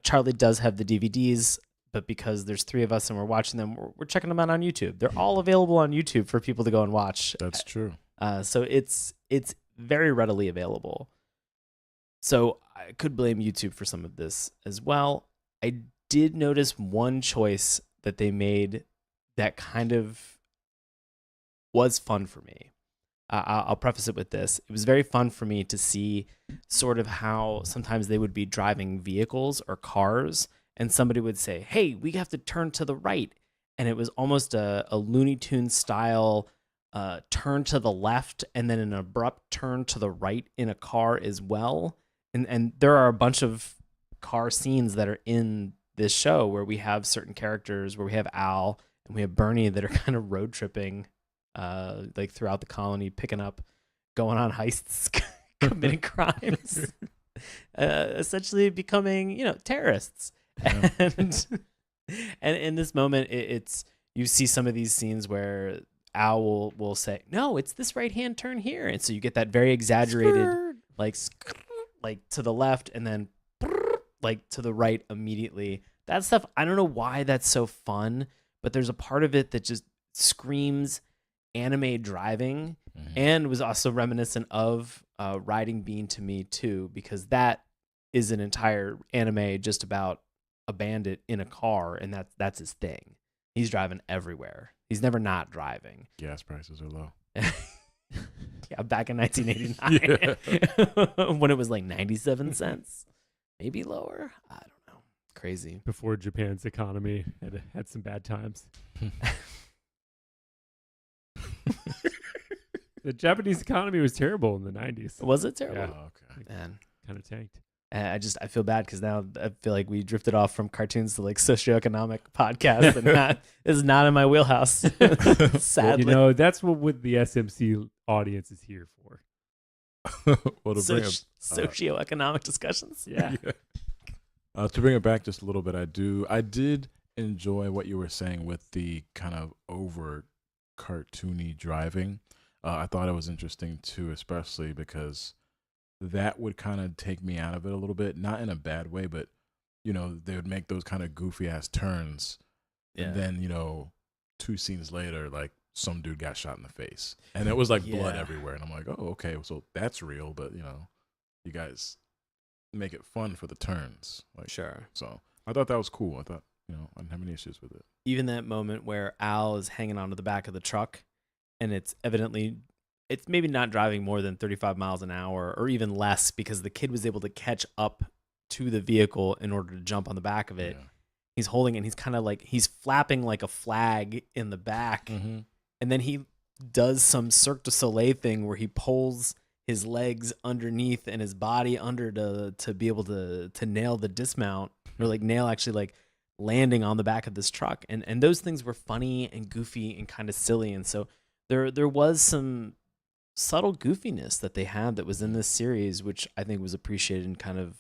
Charlie does have the DVDs, but because there's 3 of us and we're watching them, we're checking them out on YouTube. They're all available on YouTube for people to go and watch. That's true. So it's very readily available. So I could blame YouTube for some of this as well. I did notice one choice that they made that kind of was fun for me. I'll preface it with this. It was very fun for me to see sort of how sometimes they would be driving vehicles or cars, and somebody would say, "Hey, we have to turn to the right." And it was almost a Looney Tunes style turn to the left and then an abrupt turn to the right in a car as well. And there are a bunch of car scenes that are in this show where we have certain characters, where we have Al and we have Bernie that are kind of road tripping like throughout the colony, picking up, going on heists, committing crimes, essentially becoming, terrorists. Yeah. And in this moment, it's you see some of these scenes where Al will say, "No, it's this right hand turn here," and so you get that very exaggerated, like to the left and then like to the right immediately. That stuff, I don't know why that's so fun, but there's a part of it that just screams anime driving, and was also reminiscent of Riding Bean to me too, because that is an entire anime just about a bandit in a car, and that's his thing. He's driving everywhere. He's never not driving. Gas prices are low. Yeah, back in 1989 when it was like 97 cents, maybe lower. I don't know. Crazy. Before Japan's economy had some bad times. The Japanese economy was terrible in the 90s. Was it terrible? Yeah. Oh, okay. Man. Kind of tanked. I feel bad because now I feel like we drifted off from cartoons to like socioeconomic podcast, and that is not in my wheelhouse. Sadly, That's what the SMC audience is here for. Well, to bring it, socioeconomic discussions. Yeah. to bring it back just a little bit, I did enjoy what you were saying with the kind of over cartoony driving. I thought it was interesting too, especially because that would kind of take me out of it a little bit, not in a bad way, but they would make those kind of goofy ass turns, and then 2 scenes later, like some dude got shot in the face, and it was like blood everywhere, and I'm like, oh, okay, so that's real, but you guys make it fun for the turns, like Sure. So I thought that was cool. I thought I didn't have any issues with it. Even that moment where Al is hanging onto the back of the truck, and it's maybe not driving more than 35 miles an hour or even less, because the kid was able to catch up to the vehicle in order to jump on the back of it. Yeah. He's holding it, and he's kind of like, he's flapping like a flag in the back. Mm-hmm. And then he does some Cirque du Soleil thing where he pulls his legs underneath and his body under to be able to nail the dismount, or like nail actually like landing on the back of this truck. And those things were funny and goofy and kind of silly. And so there was some subtle goofiness that they had that was in this series, which I think was appreciated, and kind of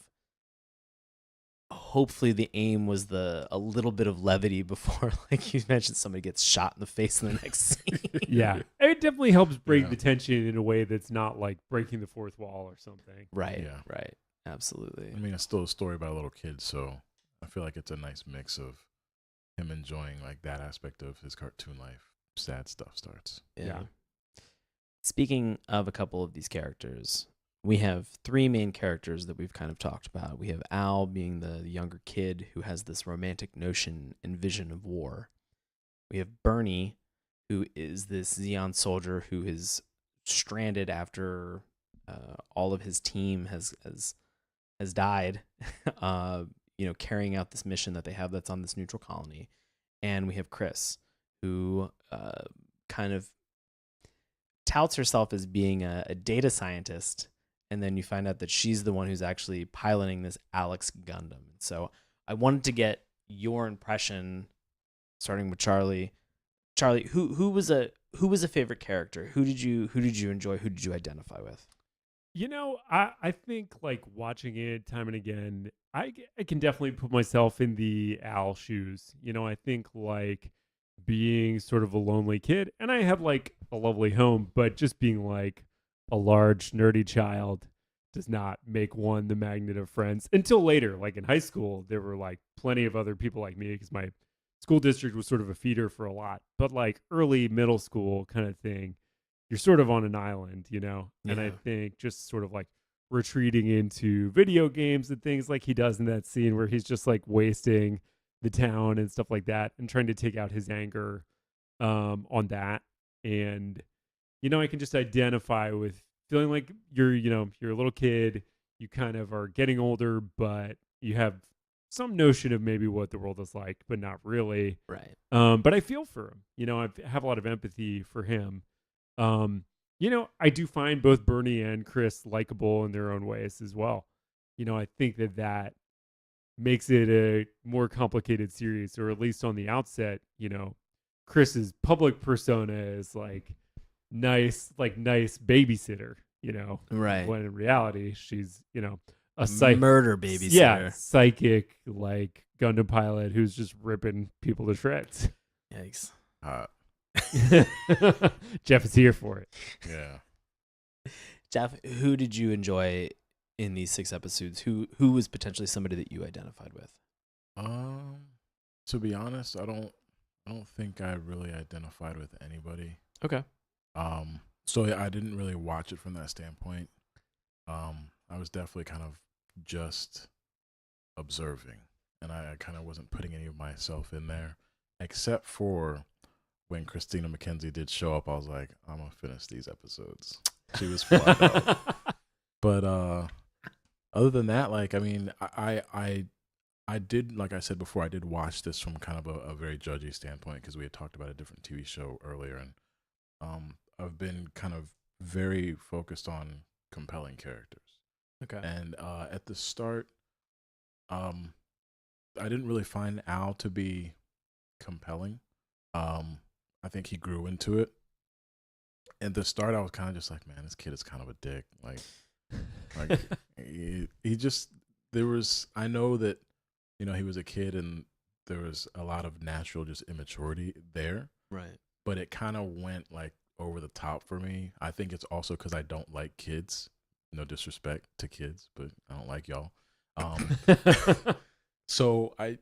hopefully the aim was a little bit of levity before, like you mentioned, somebody gets shot in the face in the next scene. Yeah. It definitely helps break the tension in a way that's not like breaking the fourth wall or something. Right. Yeah. Right. Absolutely. I mean, it's still a story about a little kid, so I feel like it's a nice mix of him enjoying like that aspect of his cartoon life. Sad stuff starts. Yeah. Speaking of a couple of these characters, we have 3 main characters that we've kind of talked about. We have Al being the younger kid who has this romantic notion and vision of war. We have Bernie, who is this Zeon soldier who is stranded after all of his team has died, carrying out this mission that they have that's on this neutral colony. And we have Chris, who kind of touts herself as being a data scientist, and then you find out that she's the one who's actually piloting this Alex Gundam. So I wanted to get your impression, starting with Charlie. Charlie, who was a favorite character? Who did you enjoy? Who did you identify with? I think like watching it time and again, I can definitely put myself in the Al shoes. I think like being sort of a lonely kid, and I have like a lovely home, but just being like a large nerdy child does not make one the magnet of friends until later. Like in high school, there were like plenty of other people like me, because my school district was sort of a feeder for a lot. But like early middle school kind of thing, you're sort of on an island, And I think just sort of like retreating into video games and things like he does in that scene where he's just like wasting the town and stuff like that, and trying to take out his anger on that. And I can just identify with feeling like you're a little kid, you kind of are getting older, but you have some notion of maybe what the world is like, but not really. Right. But I feel for him. I have a lot of empathy for him. I do find both Bernie and Chris likable in their own ways as well. I think that makes it a more complicated series, or at least on the outset, Chris's public persona is like nice babysitter, Right. when in reality she's, a Murder babysitter. Yeah, psychic, like Gundam pilot who's just ripping people to shreds. Yikes. Jeff is here for it. Yeah. Jeff, who did you enjoy in these 6 episodes? Who was potentially somebody that you identified with? To be honest, I don't think I really identified with anybody. Okay. So I didn't really watch it from that standpoint. I was definitely kind of just observing, and I kind of wasn't putting any of myself in there, except for when Christina McKenzie did show up. I was like, I'm gonna finish these episodes. She was flat out. But other than that, like, I mean, I did, like I said before, I did watch this from kind of a very judgy standpoint because we had talked about a different TV show earlier, and I've been kind of very focused on compelling characters. Okay. And at the start, I didn't really find Al to be compelling. I think he grew into it. At the start, I was kind of just like, man, this kid is kind of a dick. Like he just, there was, I know that, he was a kid and there was a lot of natural just immaturity there. Right. But it kind of went like over the top for me. I think it's also because I don't like kids. No disrespect to kids, but I don't like y'all. So I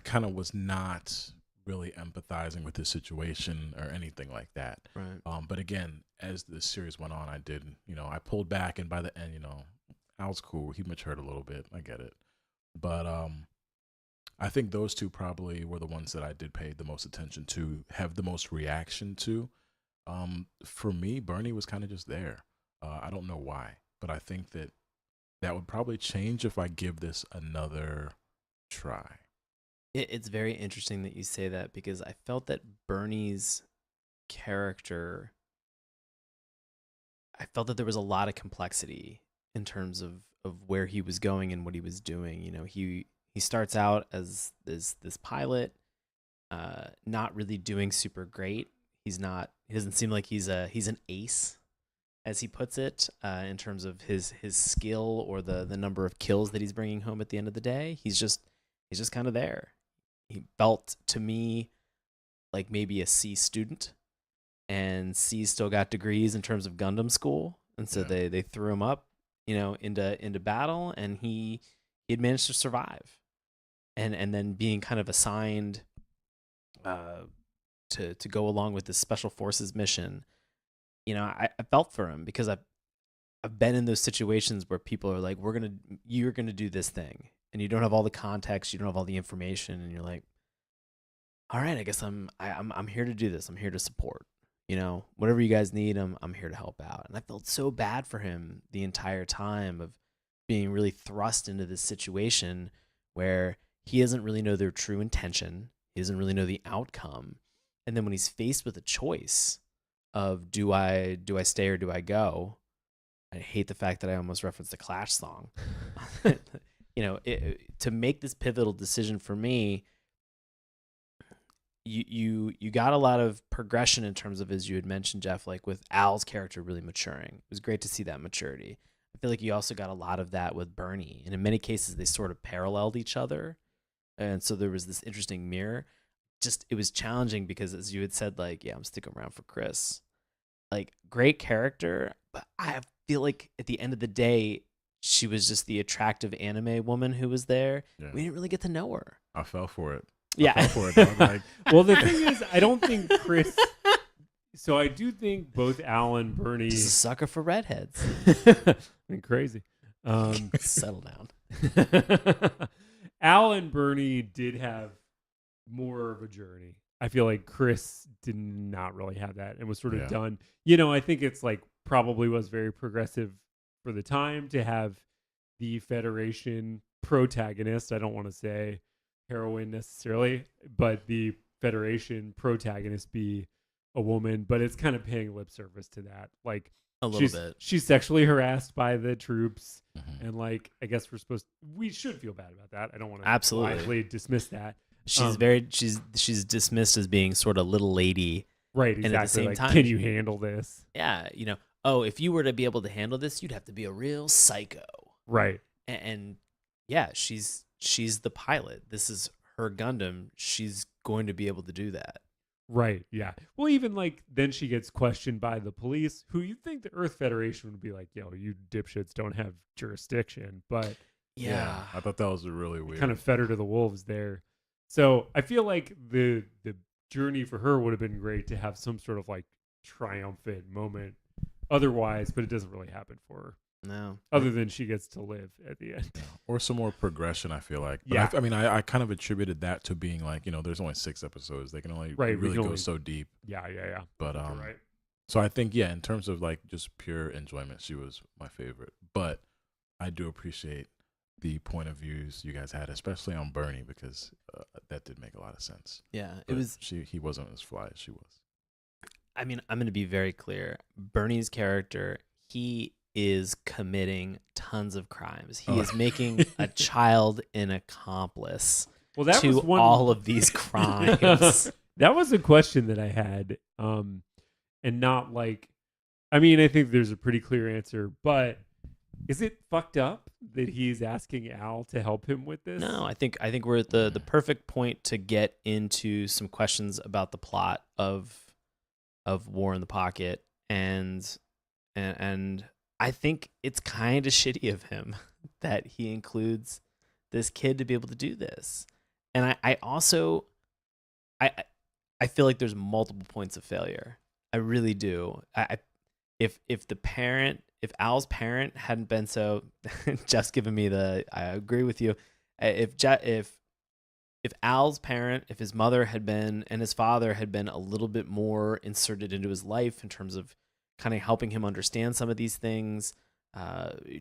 kind of was not really empathizing with his situation or anything like that. Right. But again, as the series went on, I did, I pulled back, and by the end, Al's cool. He matured a little bit. I get it. But I think those two probably were the ones that I did pay the most attention to, have the most reaction to. For me, Bernie was kind of just there. I don't know why, but I think that would probably change if I give this another try. It's very interesting that you say that, because I felt that Bernie's character, I felt that there was a lot of complexity in terms of where he was going and what he was doing. He starts out as this pilot, not really doing super great. He doesn't seem like he's an ace, as he puts it, in terms of his skill or the number of kills that he's bringing home at the end of the day. He's just kind of there. He felt to me like maybe a C student, and C still got degrees in terms of Gundam school, and so they threw him up, into battle, and he had managed to survive, and then being kind of assigned to go along with this special forces mission. I felt for him, because I've been in those situations where people are like, you're gonna do this thing, and you don't have all the context, you don't have all the information, and you're like, all right, I guess I'm here to do this. I'm here to support. Whatever you guys need, I'm here to help out. And I felt so bad for him the entire time of being really thrust into this situation where he doesn't really know their true intention. He doesn't really know the outcome. And then when he's faced with a choice of do I stay or do I go? I hate the fact that I almost referenced the Clash song. To make this pivotal decision for me, you got a lot of progression in terms of, as you had mentioned, Jeff, like with Al's character really maturing. It was great to see that maturity. I feel like you also got a lot of that with Bernie, and in many cases they sort of paralleled each other, and so there was this interesting mirror. Just, it was challenging because, as you had said, like, yeah, I'm sticking around for Chris. Like, great character, but I feel like at the end of the day, she was just the attractive anime woman who was there. Yeah. We didn't really get to know her. I fell for it. Yeah. I fell for it. I'm like, Well, the thing is, I don't think Chris. So I do think both Al and Bernie. Just a sucker for redheads. Been crazy. Settle down. Al and Bernie did have more of a journey. I feel like Chris did not really have that and was sort of done. I think it's like probably was very progressive for the time to have the Federation protagonist. I don't want to say heroine necessarily, but the Federation protagonist be a woman, but it's kind of paying lip service to that. Like, a little bit. She's sexually harassed by the troops, and like, I guess we should feel bad about that. I don't want to absolutely dismiss that. She's she's dismissed as being sort of little lady, Right, And at the exactly. same Like, time, can you handle this? yeah, oh, if you were to be able to handle this, you'd have to be a real psycho. Right. And yeah, she's the pilot. This is her Gundam. She's going to be able to do that. Right. Yeah. Well, even like then she gets questioned by the police, who you'd think the Earth Federation would be like, yo, you dipshits don't have jurisdiction. But Yeah. I thought that was really weird. kind of fed her to the wolves there. So I feel like the journey for her would have been great to have some sort of like triumphant moment otherwise, but it doesn't really happen for her. No. Other than she gets to live at the end. Or some more progression, I feel like. But Yeah. I mean, I kind of attributed that to being like, there's only 6 episodes. They can only Right, we really can go only- so deep. Yeah. But You're right. so I think, in terms of like just pure enjoyment, she was my favorite. But I do appreciate the point of views you guys had, especially on Bernie, because that did make a lot of sense. Yeah. But he wasn't as fly as she was. I mean, I'm going to be very clear. Bernie's character, he is committing tons of crimes. He is making a child an accomplice Well, that to was one all of these crimes. That was a question that I had. And not like, I mean, I think there's a pretty clear answer, but is it fucked up that he's asking Al to help him with this? No, I think we're at the perfect point to get into some questions about the plot of War in the Pocket, and I think it's kind of shitty of him that he includes this kid to be able to do this. And I also I feel like there's multiple points of failure. I really do. If Al's parent hadn't been so, Jeff's giving me I agree with you. If Al's parent, if his mother had been and his father had been a little bit more inserted into his life in terms of kind of helping him understand some of these things,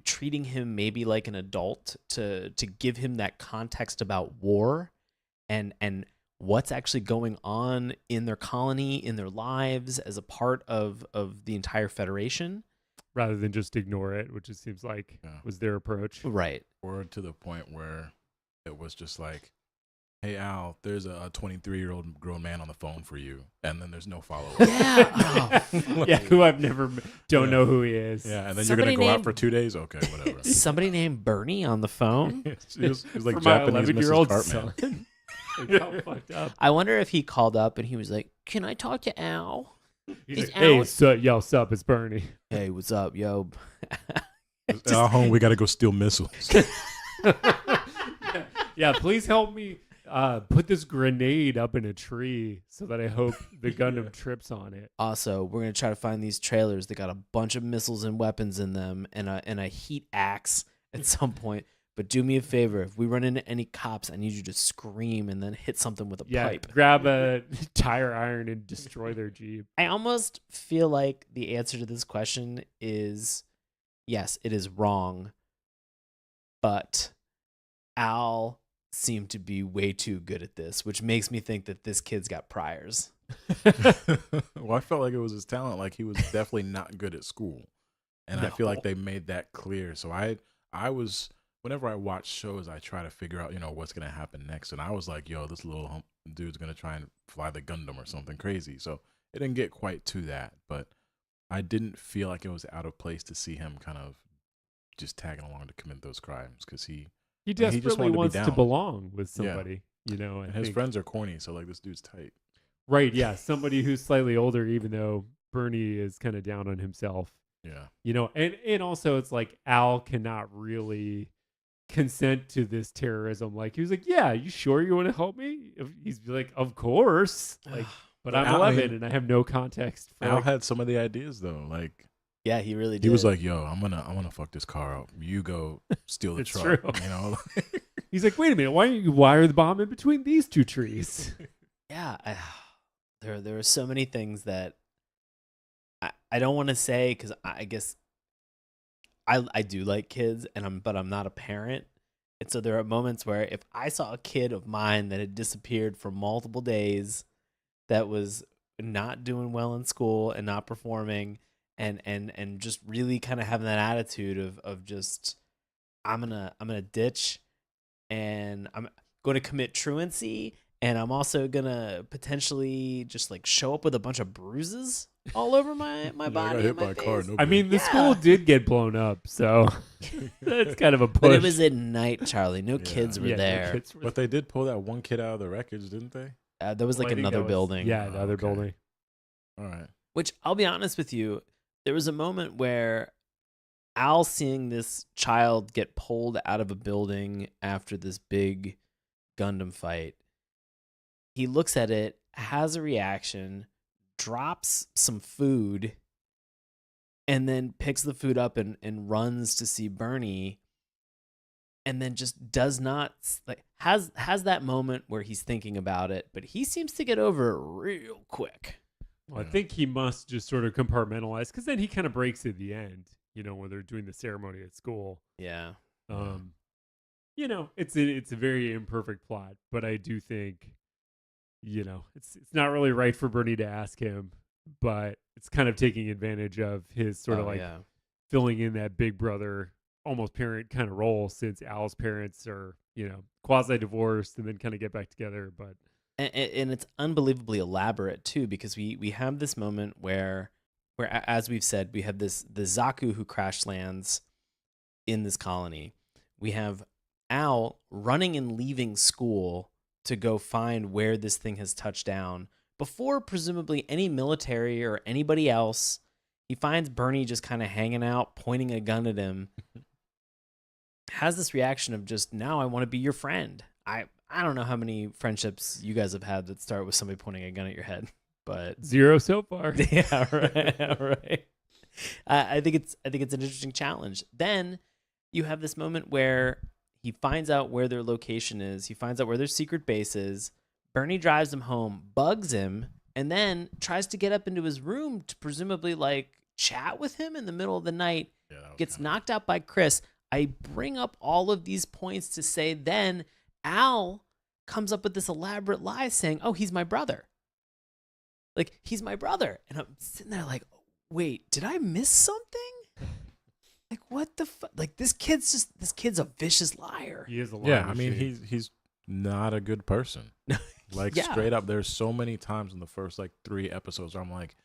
treating him maybe like an adult to give him that context about war and what's actually going on in their colony, in their lives as a part of the entire Federation. Rather than just ignore it, which it seems like was their approach. Right. Or to the point where it was just like, hey, Al, there's a 23-year-old grown man on the phone for you. And then there's no follow-up. Yeah. Yeah, who I've never, don't know who he is. Yeah, and then Somebody you're going to go out named- for 2 days? Okay, whatever. Somebody named Bernie on the phone. He was like For my Japanese 11-year-old Mrs. Cartman. son. Like, how fucked up. I wonder if he called up and he was like, "Can I talk to Al?" He's Is like, hey, Al- yo, sup, it's Bernie. Hey, what's up, yo? Al home, we got to go steal missiles. Yeah, please help me put this grenade up in a tree so that I hope the Gundam trips on it. Also, we're gonna try to find these trailers that got a bunch of missiles and weapons in them, and a heat axe at some point. But do me a favor, if we run into any cops, I need you to scream and then hit something with a Yeah, pipe. grab a tire iron and destroy their Jeep. I almost feel like the answer to this question is yes, it is wrong, but Al seemed to be way too good at this, which makes me think that this kid's got priors. Well, I felt like it was his talent. Like, he was definitely not good at school. And I feel like they made that clear. So I was, whenever I watch shows, I try to figure out, what's going to happen next. And I was like, yo, this little dude's going to try and fly the Gundam or something crazy. So it didn't get quite to that. But I didn't feel like it was out of place to see him kind of just tagging along to commit those crimes, because he desperately wanted to be wants to down. belong with Yeah. somebody, and his friends are corny. So like, this dude's tight. Right, yeah, somebody who's slightly older, even though Bernie is kind of down on himself. Yeah. And also it's like Al cannot really consent to this terrorism. Like, he was like, yeah, you sure you want to help me? He's like, of course. Like, but I'm Al, 11 and I have no context for Al had some of the ideas though. Like, Yeah, he really did. he was like, yo, I'm gonna fuck this car up. You go steal the It's truck. true. He's He's like, wait a minute, why don't you wire the bomb in between these two trees? yeah, there are so many things that I don't want to say, because I guess I do like kids, but I'm not a parent, and so there are moments where if I saw a kid of mine that had disappeared for multiple days, that was not doing well in school and not performing, and just really kind of having that attitude of just I'm gonna ditch, and I'm going to commit truancy And I'm also gonna potentially just like show up with a bunch of bruises all over my I body. got and hit my by a car. face. No I mean, the Yeah. school did get blown up, so that's kind of a push. But it was at night, Charlie. No Yeah. kids were Yeah, no there. kids were But they did pull that one kid out of the wreckage, didn't they? There was Well, like I think another that was- building. Yeah, the Oh, other okay. building. All right. Which I'll be honest with you, there was a moment where Al seeing this child get pulled out of a building after this big Gundam fight, he looks at it, has a reaction, drops some food, and then picks the food up and runs to see Bernie, and then just does not like has that moment where he's thinking about it, but he seems to get over it real quick. Well, I Yeah. think he must just sort of compartmentalize because then he kind of breaks at the end, when they're doing the ceremony at school. Yeah. It's a very imperfect plot, but I do think, it's not really right for Bernie to ask him, but it's kind of taking advantage of his sort of like yeah. filling in that big brother, almost parent kind of role since Al's parents are, quasi divorced and then kind of get back together. But And it's unbelievably elaborate too, because we have this moment where as we've said, we have the Zaku who crash lands in this colony. We have Al running and leaving school to go find where this thing has touched down before presumably any military or anybody else. He finds Bernie just kind of hanging out, pointing a gun at him. Has this reaction of just, now I want to be your friend. I don't know how many friendships you guys have had that start with somebody pointing a gun at your head, but 0 so far. yeah, right, right. I think it's an interesting challenge. Then you have this moment where he finds out where their location is. He finds out where their secret base is. Bernie drives him home, bugs him, and then tries to get up into his room to presumably like chat with him in the middle of the night. Yeah. that was Gets kinda- knocked out by Chris. I bring up all of these points to say then Al comes up with this elaborate lie saying, "Oh, he's my brother." Like, he's my brother. And I'm sitting there like, wait, did I miss something? Like, what the fuck? Like, this kid's a vicious liar. He is a Yeah, lying I mean, machine. he's not a good person. Like, Yeah. straight up, there's so many times in the first, 3 episodes where I'm like,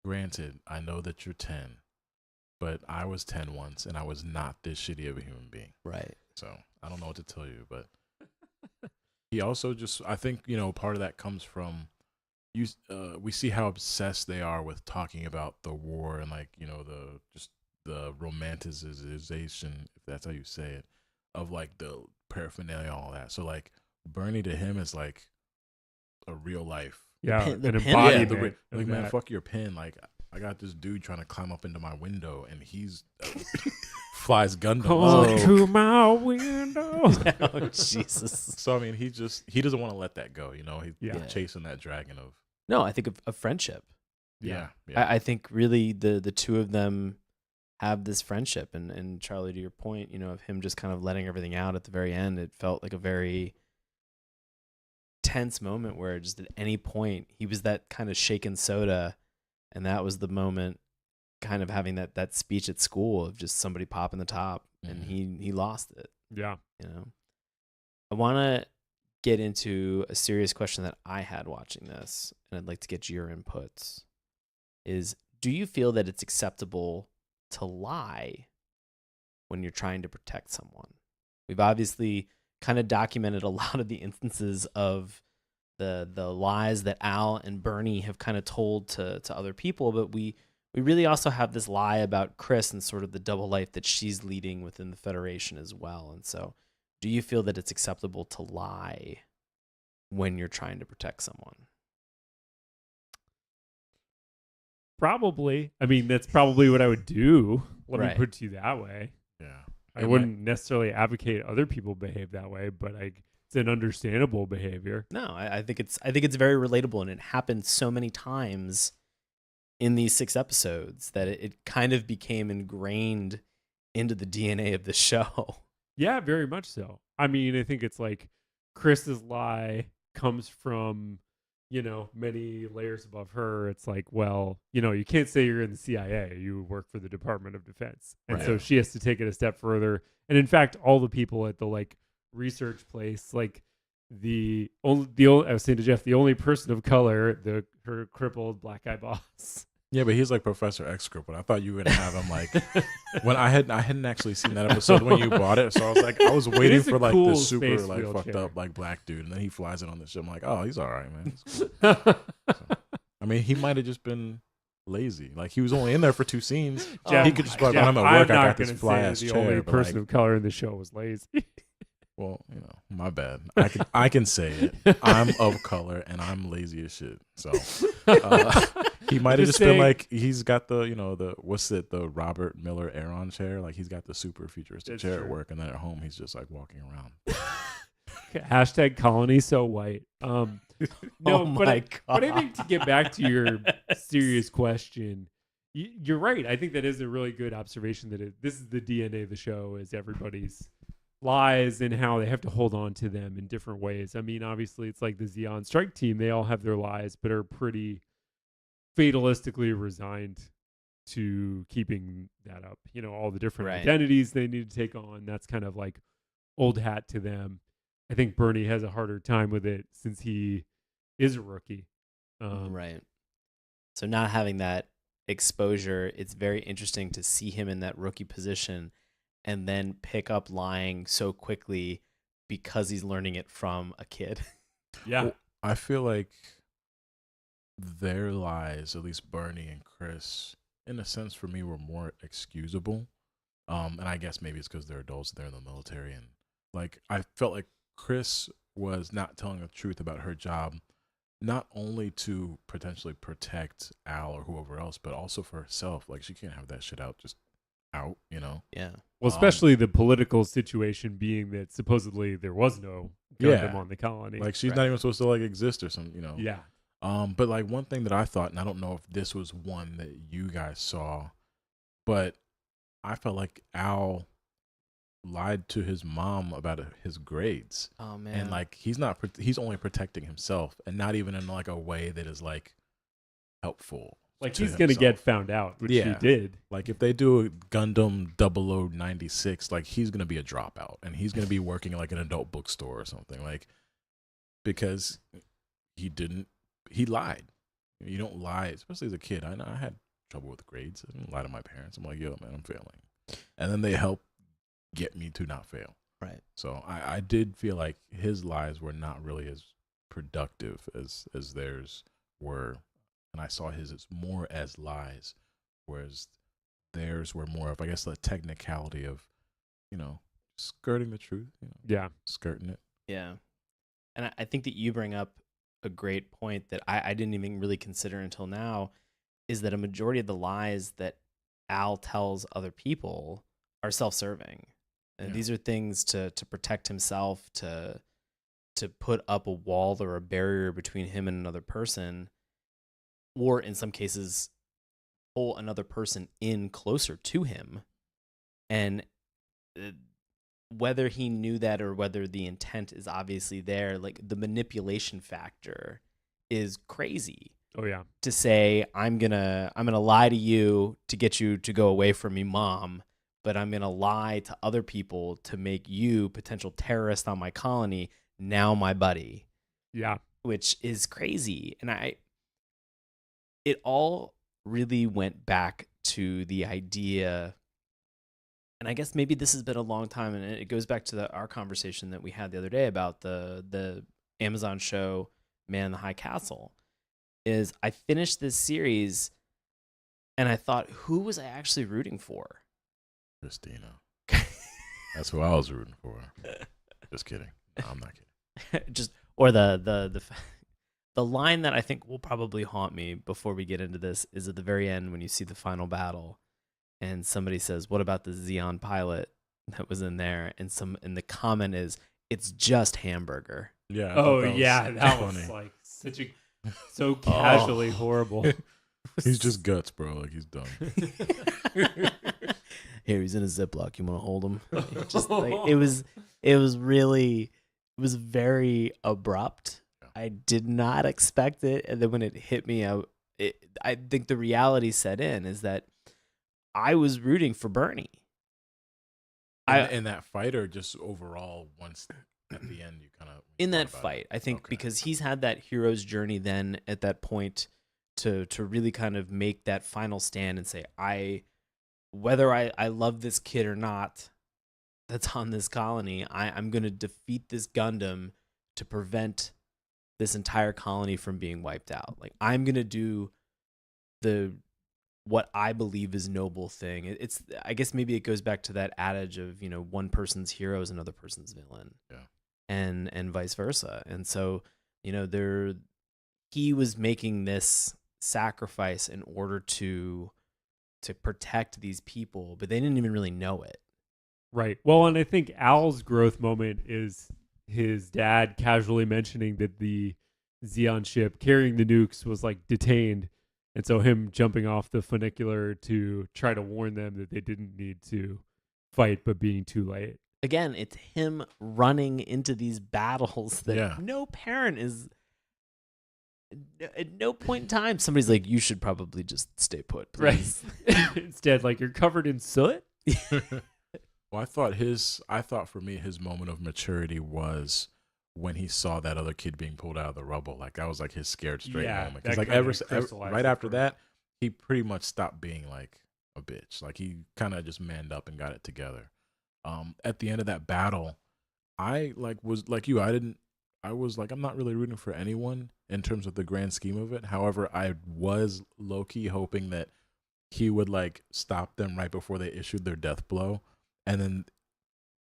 granted, I know that you're 10, but I was 10 once, and I was not this shitty of a human being. Right. So, I don't know what to tell you, but he also just, I think, part of that comes from, we see how obsessed they are with talking about the war and, the romanticization, if that's how you say it, of, the paraphernalia and all that. So, Bernie to him is, a real life. Yeah, pin- the an pin- embodiment. Yeah, of like, man, that. fuck your pen. I got this dude trying to climb up into my window, and he's flies Gundam. Come Oh. to my window. Oh, Jesus. So I mean, he doesn't want to let that go. He's Yeah. chasing that dragon of No, I think of friendship. yeah. I think really the two of them have this friendship. And Charlie, to your point, of him just kind of letting everything out at the very end, it felt like a very tense moment where just at any point he was that kind of shaken soda, and that was the moment kind of having that speech at school of just somebody popping the top, and he lost it. Yeah. I want to get into a serious question that I had watching this, and I'd like to get your inputs. Is, do you feel that it's acceptable to lie when you're trying to protect someone? We've obviously kind of documented a lot of the instances of the lies that Al and Bernie have kind of told to other people, but we really also have this lie about Chris and sort of the double life that she's leading within the Federation as well. And so, do you feel that it's acceptable to lie when you're trying to protect someone? Probably. I mean, that's probably what I would do. Let me Right. put it to you that way. Yeah. I wouldn't necessarily advocate other people behave that way, but it's an understandable behavior. No, I think it's very relatable, and it happened so many times in these 6 episodes that it kind of became ingrained into the DNA of the show. Yeah, very much so. I mean, I think it's like Chris's lie comes from, many layers above her. It's like, well, you can't say you're in the CIA. You work for the Department of Defense. And Right. so she has to take it a step further. And in fact, all the people at the research place, I was saying to Jeff, the only person of color, her crippled black guy boss. Yeah, but he's like Professor X crippled. I thought you were gonna have him like when I hadn't actually seen that episode when you bought it, so I was waiting is a for like cool the super space like fucked wheelchair. up like black dude, and then he flies it on the ship. I'm like, oh, he's all right, man. He's cool. I mean, he might have just been lazy. Like he was only in there for 2 scenes. Jeff, He could just be like, Jeff, when I'm at work, I'm I not got this gonna fly say ass the chair. only but, person like, of color in the show was lazy. well, my bad. I can say it. I'm of color and I'm lazy as shit. So he might have just been like, he's got the the Robert Miller Aeron chair. Like he's got the super futuristic That's chair true. at work, and then at home he's just like walking around. Hashtag colony so white. No, Oh but my but I God. think to get back to your serious question, you're right. I think that is a really good observation that this is the DNA of the show, is everybody's lies and how they have to hold on to them in different ways. I mean, obviously it's like the Xeon Strike Team. They all have their lies, but are pretty fatalistically resigned to keeping that up. You know, all the different Right. identities they need to take on. That's kind of like old hat to them. I think Bernie has a harder time with it since he is a rookie. Right. So not having that exposure, it's very interesting to see him in that rookie position and then pick up lying so quickly because he's learning it from a kid. Yeah. Well, I feel like their lies, at least Bernie and Chris, in a sense for me, were more excusable. And I guess maybe it's because they're adults, they're in the military, and like I felt like Chris was not telling the truth about her job, not only to potentially protect Al or whoever else, but also for herself. Like she can't have that shit out out. Yeah. Well, especially the political situation being that supposedly there was no Gundam Yeah. on the colony. Like she's Right. not even supposed to like exist or something, yeah. But like one thing that I thought, and I don't know if this was one that you guys saw, but I felt like Al lied to his mom about his grades, Oh man. and like he's only protecting himself, and not even in like a way that is like helpful. Like to he's going to himself. get found out, which he Yeah. did. Like if they do a Gundam 0096, like he's gonna be a dropout, and he's gonna be working in like an adult bookstore or something, like because he lied. You don't lie, especially as a kid. I had trouble with grades. I didn't lie to my parents. I'm like, yo, man, I'm failing, and then they help get me to not fail. Right. So I did feel like his lies were not really as productive as theirs were, and I saw his as more as lies, whereas theirs were more of, I guess, the technicality of, skirting the truth, Yeah. skirting it. Yeah. And I think that you bring up a great point that I didn't even really consider until now, is that a majority of the lies that Al tells other people are self-serving. And Yeah. these are things to protect himself, to put up a wall or a barrier between him and another person, or in some cases, pull another person in closer to him. And whether he knew that or whether the intent is obviously there, like the manipulation factor is crazy. Oh yeah. To say I'm gonna lie to you to get you to go away from me, mom, but I'm gonna lie to other people to make you potential terrorist on my colony now my buddy, Yeah. which is crazy. And it all really went back to the idea, and I guess maybe this has been a long time, and it goes back to our conversation that we had the other day about the Amazon show Man in the High Castle. Is I finished this series and I thought, who was I actually rooting for? Christina. That's who I was rooting for. Just kidding. No, I'm not kidding. Just or the line that I think will probably haunt me before we get into this is at the very end when you see the final battle and somebody says, "What about the Xeon pilot that was in there?" And the comment is, "It's just hamburger." Yeah. I Oh thought that yeah. was That funny. was like so casually horrible. He's just guts, bro. Like he's done. Here, he's in a Ziploc. You want to hold him? It was very abrupt. Yeah. I did not expect it, and then when it hit me, I think the reality set in is that I was rooting for Bernie. In that fight, or just overall, once at the end, you kind of in that Thought about fight. it. I think Okay. because he's had that hero's journey then at that point to really kind of make that final stand and say, whether I love this kid or not that's on this colony, I'm going to defeat this Gundam to prevent this entire colony from being wiped out. Like, I'm going to do what I believe is noble thing. It's I guess maybe it goes back to that adage of, one person's hero is another person's villain. Yeah. And vice versa. And so, he was making this sacrifice in order to protect these people, but they didn't even really know it. Right. Well, and I think Al's growth moment is his dad casually mentioning that the Xeon ship carrying the nukes was like detained. And so him jumping off the funicular to try to warn them that they didn't need to fight, but being too late. Again, it's him running into these battles that no parent is. At no point in time, somebody's like, "You should probably just stay put, please." Right. Instead, like, you're covered in soot. Well, I thought for me, his moment of maturity was when he saw that other kid being pulled out of the rubble. Like, that was like his scared straight moment. Because like right after that, he pretty much stopped being like a bitch. Like, he kind of just manned up and got it together. At the end of that battle, I was like you. I was like, I'm not really rooting for anyone in terms of the grand scheme of it. However, I was low-key hoping that he would like stop them right before they issued their death blow, and then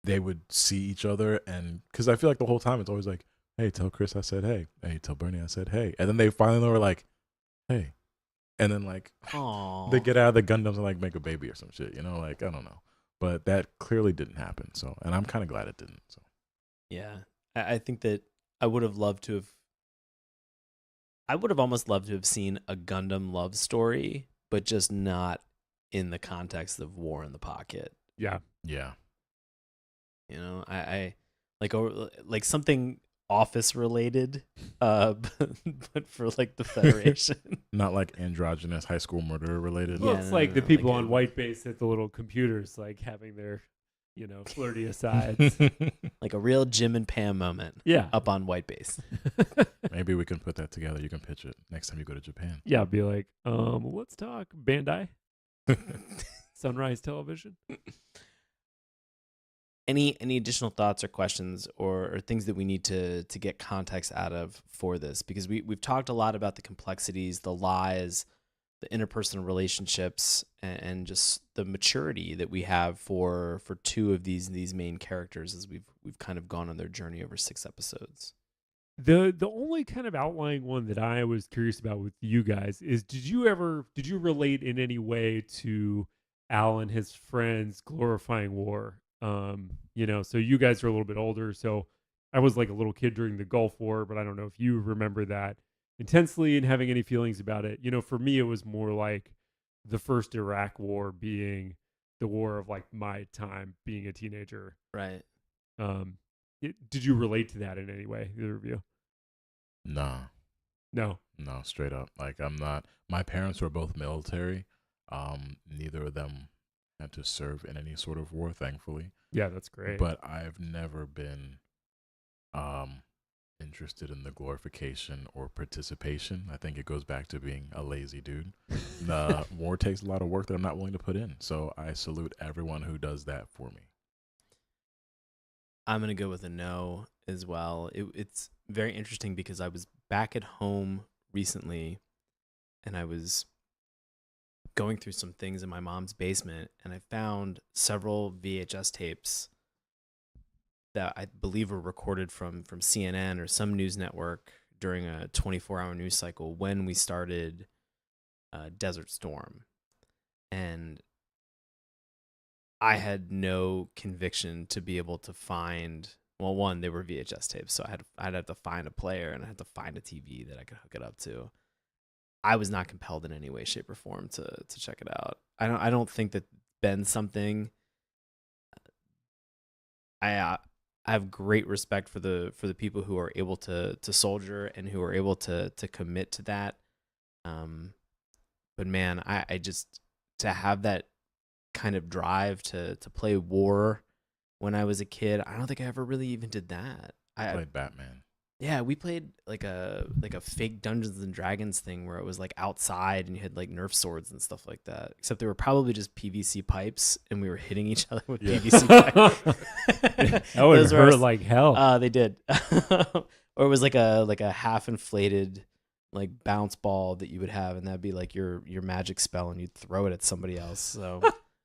they would see each other. And because I feel like the whole time it's always like, hey, tell Chris I said hey. Hey, tell Bernie I said hey. And then they finally were like, hey. And then like they get out of the Gundams and like make a baby or some shit, like, I don't know. But that clearly didn't happen. So, and I'm kind of glad it didn't. So Yeah. I think that I would have almost loved to have seen a Gundam love story, but just not in the context of War in the Pocket. Yeah. Yeah. I like something office related, but for like the Federation. Not like androgynous high school murderer related. Well, Yeah, it's no, like no, the no, people like on White Base at the little computers, like having their, flirty asides. Like a real Jim and Pam moment. Yeah. Up on White Base. Maybe we can put that together. You can pitch it next time you go to Japan. Yeah, be like, let's talk Bandai, Sunrise Television. Any additional thoughts or questions or things that we need to get context out of for this? Because we've talked a lot about the complexities, the lies, the interpersonal relationships, and just the maturity that we have for two of these main characters as we've kind of gone on their journey over 6 episodes. The only kind of outlying one that I was curious about with you guys is did you relate in any way to Al and his friends glorifying war? So you guys are a little bit older, so I was like a little kid during the Gulf War, but I don't know if you remember that intensely and having any feelings about it. For me, it was more like the first Iraq War being the war of like my time being a teenager. Right. Did you relate to that in any way, either of you? Nah. No, Straight up. Like, I'm not. My parents were both military. Neither of them had to serve in any sort of war, thankfully. Yeah, that's great. But I've never been interested in the glorification or participation. I think it goes back to being a lazy dude. War takes a lot of work that I'm not willing to put in. So I salute everyone who does that for me. I'm going to go with a no as well. It's very interesting because I was back at home recently and I was going through some things in my mom's basement and I found several VHS tapes that I believe were recorded from CNN or some news network during a 24-hour news cycle when we started Desert Storm. And I had no conviction to be able to find, well, one, they were VHS tapes, so I'd have to find a player and I had to find a TV that I could hook it up to. I was not compelled in any way, shape, or form to check it out. I don't think that Ben's something. I have great respect for the people who are able to soldier and who are able to commit to that. But man, I just to have that kind of drive to play war when I was a kid, I don't think I ever really even did that. I played Batman. Yeah, we played like a fake Dungeons and Dragons thing where it was like outside and you had like Nerf swords and stuff like that. Except they were probably just PVC pipes and we were hitting each other with PVC pipes. That would Those were hurt our- like hell. They did. Or it was like a half inflated like bounce ball that you would have, and that'd be like your magic spell, and you'd throw it at somebody else. So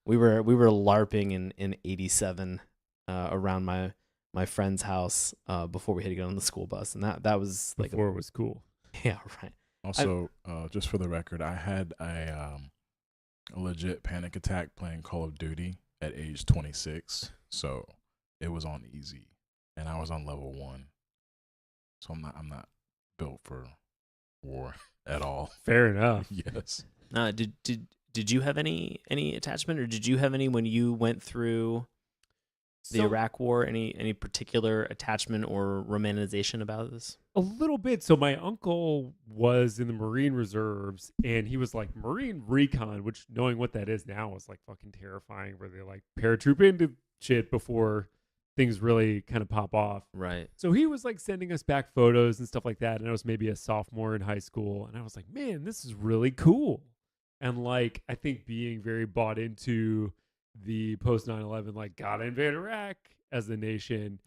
we were LARPing in '87 around my friend's house before we had to get on the school bus, and that was like Before it was cool. yeah, right. Also, just for the record, I had a legit panic attack playing Call of Duty at age 26. So it was on easy, and I was on level 1. So I'm not built for war at all. Fair enough. Yes. Did you have any attachment, or did you have any when you went through the Iraq War? Any particular attachment or romanization about this? A little bit. So my uncle was in the Marine Reserves, and he was like Marine Recon, which, knowing what that is now, is like fucking terrifying, where they like paratroop into shit before things really kind of pop off. Right. So he was like sending us back photos and stuff like that. And I was maybe a sophomore in high school. And I was like, man, this is really cool. And like, I think being very bought into the post 9/11, like, gotta invade Iraq as a nation.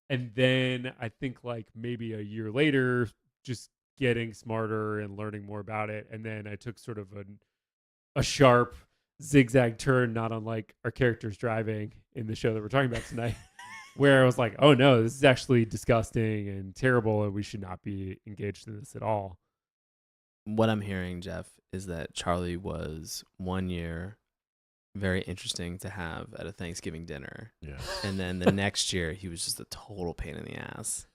And then I think like maybe a year later, just getting smarter and learning more about it. And then I took sort of a sharp zigzag turn, not unlike our characters driving in the show that we're talking about tonight. Where I was like, oh no, this is actually disgusting and terrible, and we should not be engaged in this at all. What I'm hearing, Jeff, is that Charlie was 1 year very interesting to have at a Thanksgiving dinner. Yeah. And then the next year, he was just a total pain in the ass.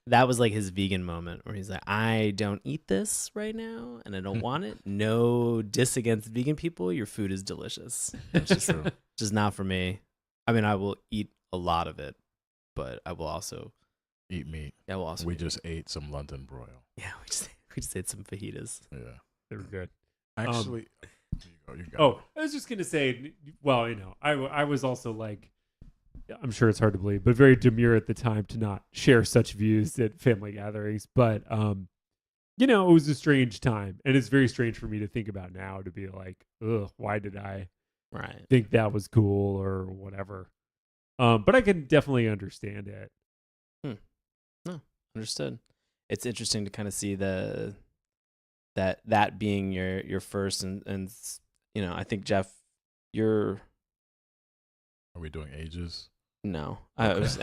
That was like his vegan moment where he's like, I don't eat this right now, and I don't want it. No diss against vegan people. Your food is delicious. It's just not for me. I mean, I will eat a lot of it, but I will also Eat meat. Yeah, will also. We eat just ate some London broil. Yeah, we just ate some fajitas. Yeah. They were good. Actually, you go. Oh, I was just gonna say, well, I was also like, I'm sure it's hard to believe, but very demure at the time to not share such views at family gatherings. But it was a strange time, and it's very strange for me to think about now, to be like, ugh, why did I Right. think that was cool or whatever? But I can definitely understand it. No, understood. It's interesting to kind of see that being your first, and I think, Jeff, you're Are we doing ages? no, I was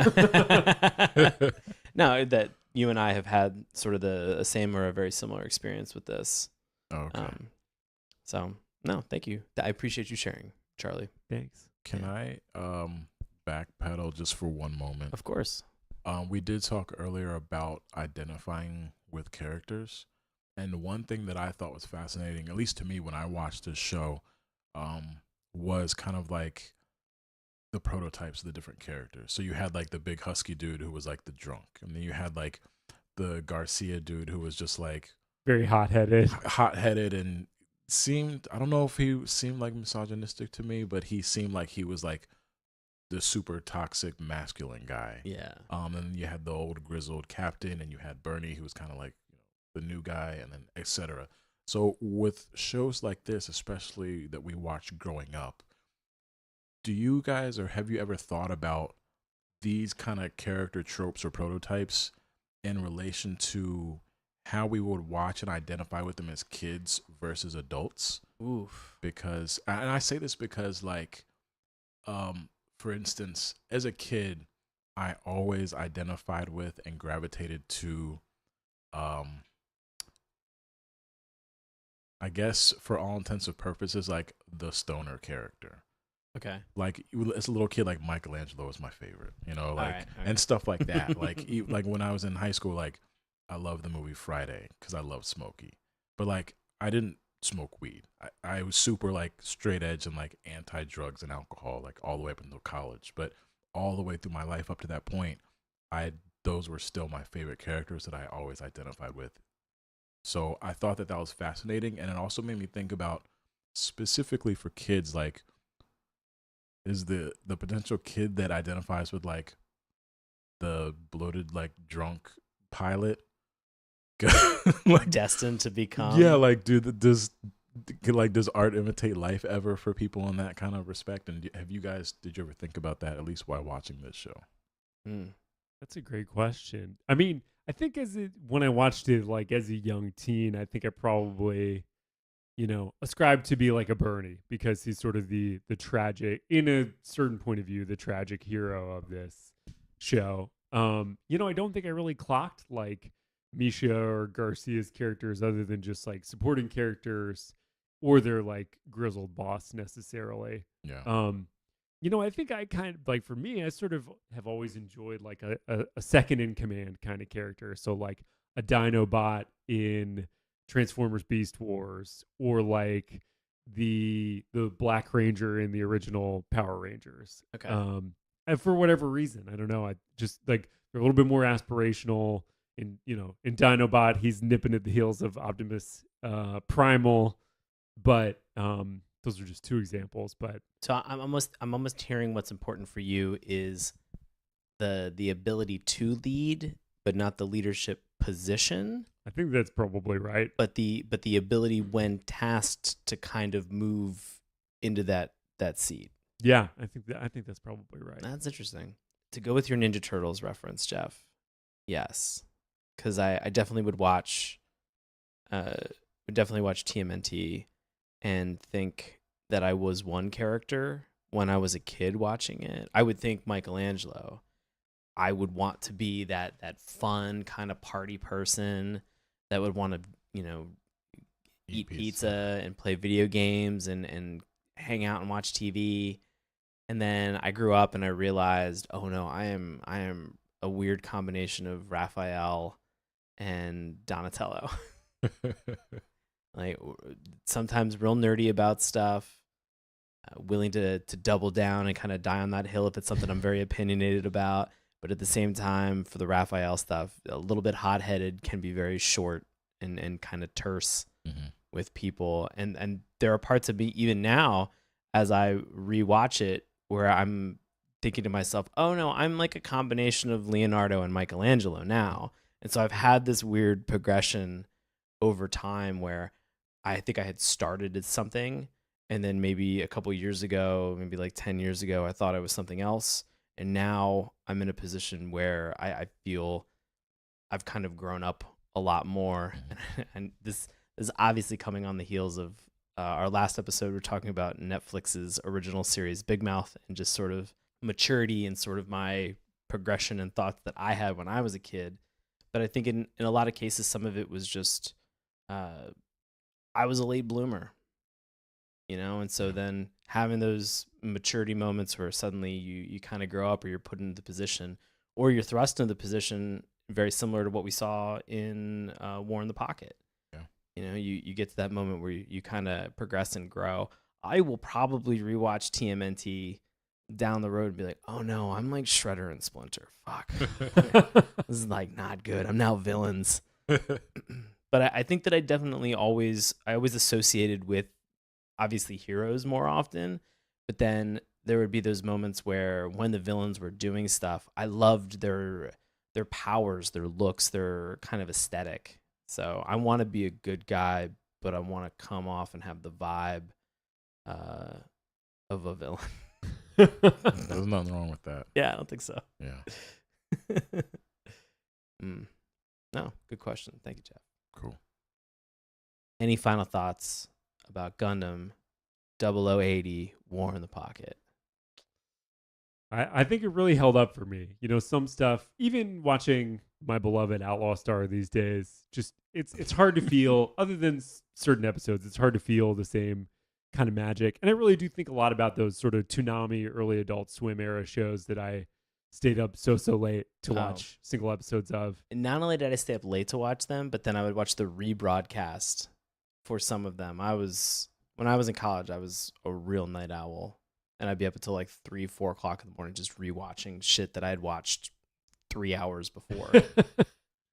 no, that you and I have had sort of the same or a very similar experience with this. Oh, okay. So no, thank you. I appreciate you sharing, Charlie. Thanks. Can I backpedal just for one moment? Of course. We did talk earlier about identifying with characters, and one thing that I thought was fascinating, at least to me when I watched this show, was kind of like the prototypes of the different characters. So you had like the big husky dude who was like the drunk, and then you had like the Garcia dude who was just like Very hot-headed. and seemed, I don't know if he seemed like misogynistic to me, but he seemed like he was like the super toxic masculine guy. Yeah. And you had the old grizzled captain, and you had Bernie, who was kind of like the new guy, and then etc. So with shows like this, especially that we watched growing up, do you guys, or have you ever thought about these kind of character tropes or prototypes in relation to how we would watch and identify with them as kids versus adults? Oof. Because, and I say this because, like, for instance, as a kid, I always identified with and gravitated to, I guess for all intents and purposes, like the stoner character. Okay. Like as a little kid, like Michelangelo was my favorite, like, all right. and stuff like that. Like, like when I was in high school, like I loved the movie Friday because I loved Smokey, but like I didn't smoke weed. I was super like straight edge and like anti-drugs and alcohol, like all the way up until college. But all the way through my life up to that point, those were still my favorite characters that I always identified with. So I thought that was fascinating, and it also made me think about, specifically for kids, like, is the potential kid that identifies with like the bloated, like drunk pilot. Destined to become. Yeah, like does art imitate life ever for people in that kind of respect? And did you ever think about that, at least while watching this show? That's a great question. I mean, I think when I watched it like as a young teen, I think I probably, ascribed to be like a Bernie, because he's sort of the tragic, in a certain point of view, the tragic hero of this show. I don't think I really clocked like Misha or Garcia's characters other than just like supporting characters or their like grizzled boss necessarily. Yeah. I think I kind of like, for me, I sort of have always enjoyed like a second in command kind of character. So like a Dinobot in Transformers Beast Wars, or like the Black Ranger in the original Power Rangers. Okay. And for whatever reason, I don't know, I just like, they're a little bit more aspirational. In Dinobot, he's nipping at the heels of Optimus Primal, but those are just two examples. But so I'm almost hearing what's important for you is the ability to lead, but not the leadership position. I think that's probably right. But the ability when tasked to kind of move into that seat. Yeah, I think that's probably right. That's interesting. To go with your Ninja Turtles reference, Jeff. Yes. Because I definitely would watch TMNT and think that I was one character when I was a kid watching it. I would think Michelangelo. I would want to be that fun kind of party person that would want to, eat pizza and play video games and hang out and watch TV. And then I grew up and I realized, oh no, I am a weird combination of Raphael and Donatello. Like sometimes real nerdy about stuff, willing to double down and kind of die on that hill if it's something I'm very opinionated about. But at the same time, for the Raphael stuff, a little bit hot-headed, can be very short and kind of terse with people. And there are parts of me, even now, as I rewatch it, where I'm thinking to myself, oh no, I'm like a combination of Leonardo and Michelangelo now. And so I've had this weird progression over time where I think I had started as something, and then maybe a couple years ago, maybe like 10 years ago, I thought I was something else. And now I'm in a position where I feel I've kind of grown up a lot more. And this is obviously coming on the heels of our last episode. We're talking about Netflix's original series, Big Mouth, and just sort of maturity and sort of my progression and thoughts that I had when I was a kid. But I think in a lot of cases, some of it was just I was a late bloomer, and so then having those maturity moments where suddenly you kind of grow up, or you're put into the position, or you're thrust into the position, very similar to what we saw in War in the Pocket. Yeah. You get to that moment where you kind of progress and grow. I will probably rewatch TMNT down the road and be like, oh no, I'm like Shredder and Splinter. Fuck. This is like not good. I'm now villains. But I think that I always associated with obviously heroes more often, but then there would be those moments where when the villains were doing stuff, I loved their powers, their looks, their kind of aesthetic. So I want to be a good guy, but I want to come off and have the vibe of a villain. There's nothing wrong with that. Yeah, I don't think so. Yeah. No, good question. Thank you, Jeff. Cool. Any final thoughts about Gundam 0080 War in the Pocket? I think it really held up for me. Some stuff, even watching my beloved Outlaw Star these days, just it's hard to feel, other than certain episodes, it's hard to feel the same kind of magic. And I really do think a lot about those sort of Toonami early Adult Swim era shows that I stayed up so late to watch single episodes of. And not only did I stay up late to watch them, but then I would watch the rebroadcast for some of them. When I was in college, I was a real night owl, and I'd be up until like 3-4 o'clock in the morning just rewatching shit that I had watched 3 hours before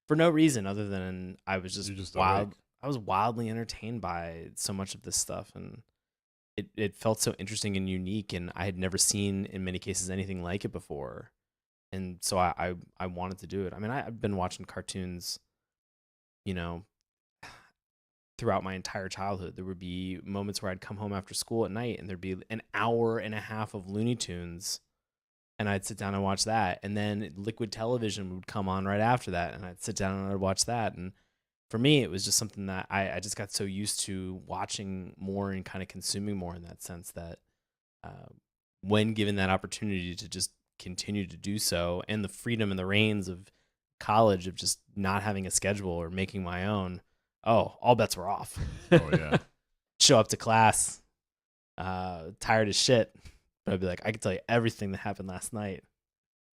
for no reason other than I was just wild. Awake. I was wildly entertained by so much of this stuff, and it felt so interesting and unique, and I had never seen in many cases anything like it before. And so I wanted to do it. I mean, I've been watching cartoons, you know, throughout my entire childhood. There would be moments where I'd come home after school at night and there'd be an hour and a half of Looney Tunes, and I'd sit down and watch that. And then Liquid Television would come on right after that, and I'd sit down and I'd watch that. And for me, it was just something that I just got so used to watching more and kind of consuming more in that sense that when given that opportunity to just continue to do so, and the freedom and the reins of college of just not having a schedule or making my own, all bets were off. Oh yeah. Show up to class, tired as shit, but I'd be like, I can tell you everything that happened last night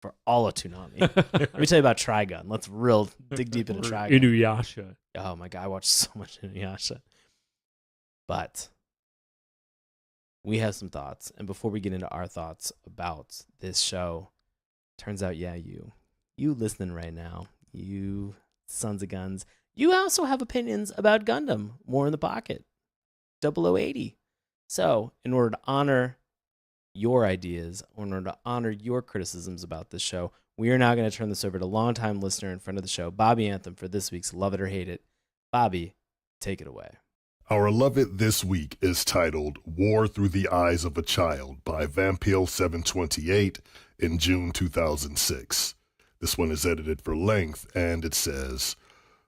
for all of Toonami. Let me tell you about Trigun. Let's dig deep into Trigun. Inuyasha. Oh my god, I watched so much Inuyasha. But we have some thoughts, and before we get into our thoughts about this show, turns out, you listening right now, you sons of guns, you also have opinions about Gundam, War in the Pocket, 0080. So, in order to honor your ideas, or in order to honor your criticisms about this show, we are now going to turn this over to longtime listener and friend of the show, Bobby Anthem, for this week's Love It or Hate It. Bobby, take it away. Our Love It this week is titled War Through the Eyes of a Child by Vampil728 in June 2006. This one is edited for length, and it says,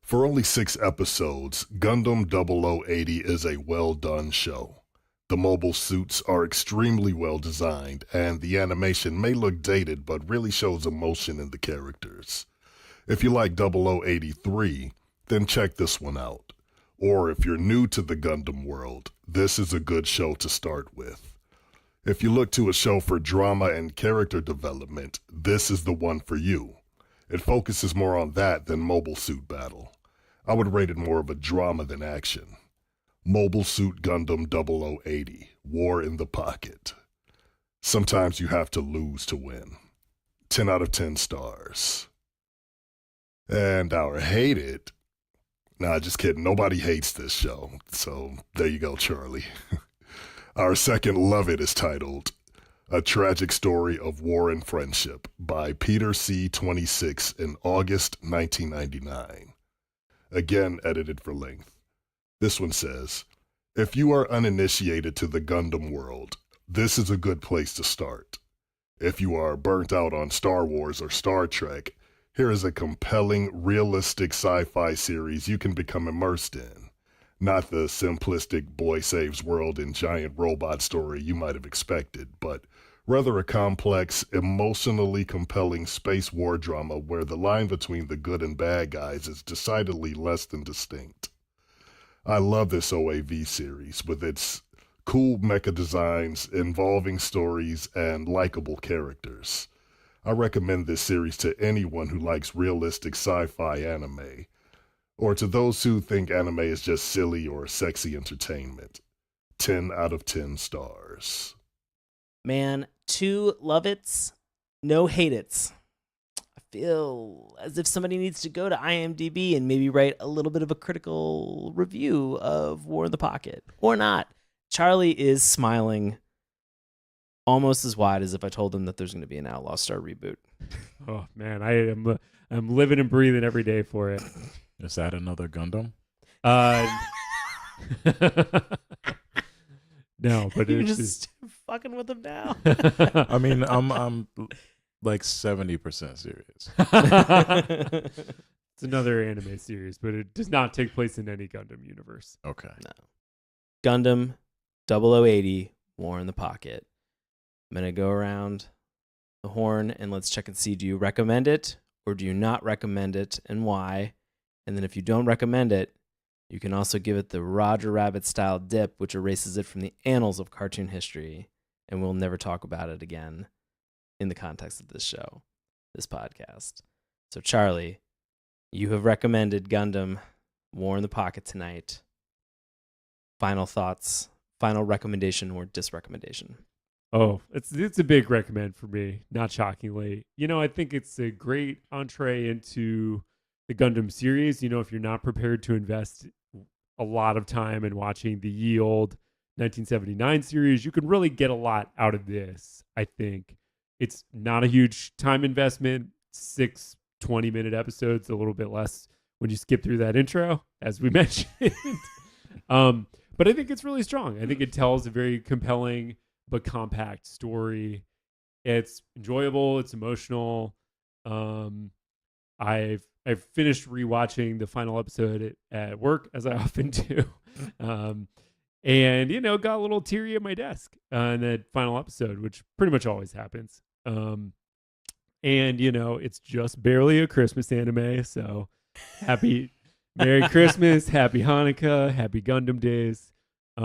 for only 6 episodes, Gundam 0080 is a well-done show. The mobile suits are extremely well designed, and the animation may look dated but really shows emotion in the characters. If you like 0083, then check this one out. Or if you're new to the Gundam world, this is a good show to start with. If you look to a show for drama and character development, this is the one for you. It focuses more on that than Mobile Suit Battle. I would rate it more of a drama than action. Mobile Suit Gundam 0080, War in the Pocket. Sometimes you have to lose to win. 10 out of 10 stars. And our Hate It. Nah, just kidding. Nobody hates this show. So there you go, Charlie. Our second Love It is titled A Tragic Story of War and Friendship by Peter C. 26 in August 1999. Again, edited for length. This one says, if you are uninitiated to the Gundam world, this is a good place to start. If you are burnt out on Star Wars or Star Trek, here is a compelling, realistic sci-fi series you can become immersed in. Not the simplistic boy saves world and giant robot story you might have expected, but rather a complex, emotionally compelling space war drama where the line between the good and bad guys is decidedly less than distinct. I love this OAV series with its cool mecha designs, involving stories, and likable characters. I recommend this series to anyone who likes realistic sci-fi anime, or to those who think anime is just silly or sexy entertainment. 10 out of 10 stars. Man, 2 Love It's, no Hate It's. I feel as if somebody needs to go to IMDb and maybe write a little bit of a critical review of War in the Pocket. Or not. Charlie is smiling almost as wide as if I told him that there's going to be an Outlaw Star reboot. Oh man, I'm living and breathing every day for it. Is that another Gundam? No, but You're it's just fucking with him now. I mean, I'm like 70% serious. It's another anime series, but it does not take place in any Gundam universe. Okay. No. Gundam 0080, War in the Pocket. I'm going to go around the horn and let's check and see, do you recommend it or do you not recommend it and why? And then if you don't recommend it, you can also give it the Roger Rabbit style dip, which erases it from the annals of cartoon history, and we'll never talk about it again in the context of this show, this podcast. So Charlie, you have recommended Gundam War in the Pocket tonight. Final thoughts, final recommendation or disrecommendation? Oh, it's a big recommend for me, not shockingly. I think it's a great entree into the Gundam series. If you're not prepared to invest a lot of time in watching the ye old 1979 series, you can really get a lot out of this, I think. It's not a huge time investment. 6 20-minute episodes, a little bit less when you skip through that intro, as we mentioned. But I think it's really strong. I think it tells a very compelling but compact story. It's enjoyable. It's emotional. I've finished rewatching the final episode at work, as I often do. And, got a little teary at my desk in that final episode, which pretty much always happens. And, it's just barely a Christmas anime. So happy Merry Christmas, Happy Hanukkah, Happy Gundam Days. So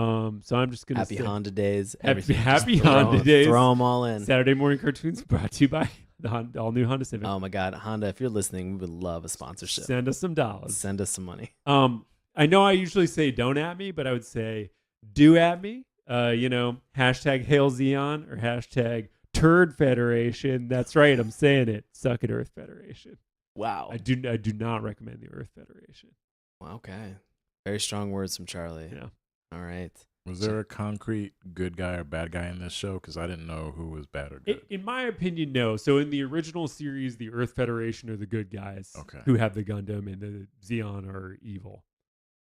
I'm just going to Happy Honda Days. Happy Honda Days. Throw them all in. Saturday morning cartoons brought to you by the all-new Honda Civic. Oh, my God. Honda, if you're listening, we would love a sponsorship. Send us some dollars. Send us some money. I know I usually say don't at me, but I would say do at me. Hashtag Hail Xeon or hashtag Turd Federation. That's right. I'm saying it. Suck it, Earth Federation. Wow. I do not recommend the Earth Federation. Okay. Very strong words from Charlie. Yeah. All right. Was there a concrete good guy or bad guy in this show? Because I didn't know who was bad or good. In my opinion, no. So in the original series, the Earth Federation are the good guys who have the Gundam, and the Xeon are evil.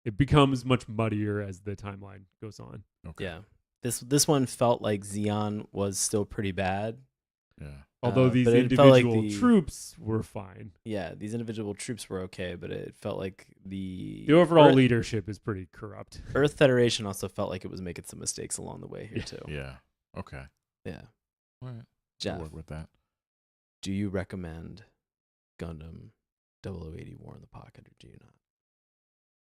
It becomes much muddier as the timeline goes on. Okay. Yeah. This one felt like Xeon was still pretty bad. Yeah. Although these but it felt like individual troops were fine. Yeah, these individual troops were okay, but it felt like the overall leadership is pretty corrupt. Earth Federation also felt like it was making some mistakes along the way here too. Yeah. Okay. Yeah. All right. Jeff, I'll work with that. do you recommend Gundam 0080 War in the Pocket, or do you not?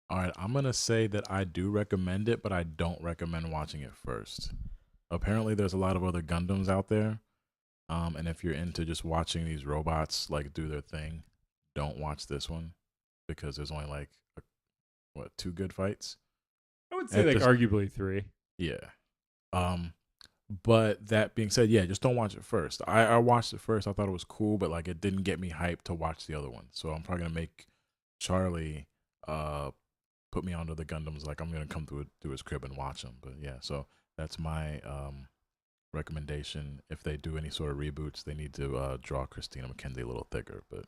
All right. I'm going to say that I do recommend it, but I don't recommend watching it first. Apparently, there's a lot of other Gundams out there. And if you're into just watching these robots like do their thing, don't watch this one because there's only like 2 good fights. I would say arguably 3. Yeah. But that being said, yeah, just don't watch it first. I watched it first. I thought it was cool, but like it didn't get me hyped to watch the other one. So I'm probably gonna make Charlie put me onto the Gundams. Like I'm gonna come through his crib and watch them. But yeah, so that's my recommendation. If they do any sort of reboots, they need to draw Christina McKenzie a little thicker. But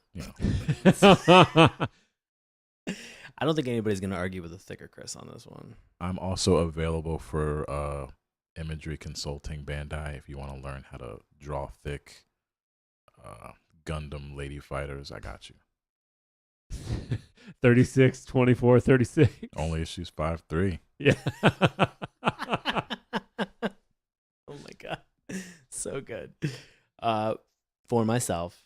I don't think anybody's going to argue with a thicker Chris on this one. I'm also available for imagery consulting Bandai if you want to learn how to draw thick Gundam lady fighters. I got you. 36, 24, 36. Only issues 5-3. Yeah. Oh my God. So good. For myself,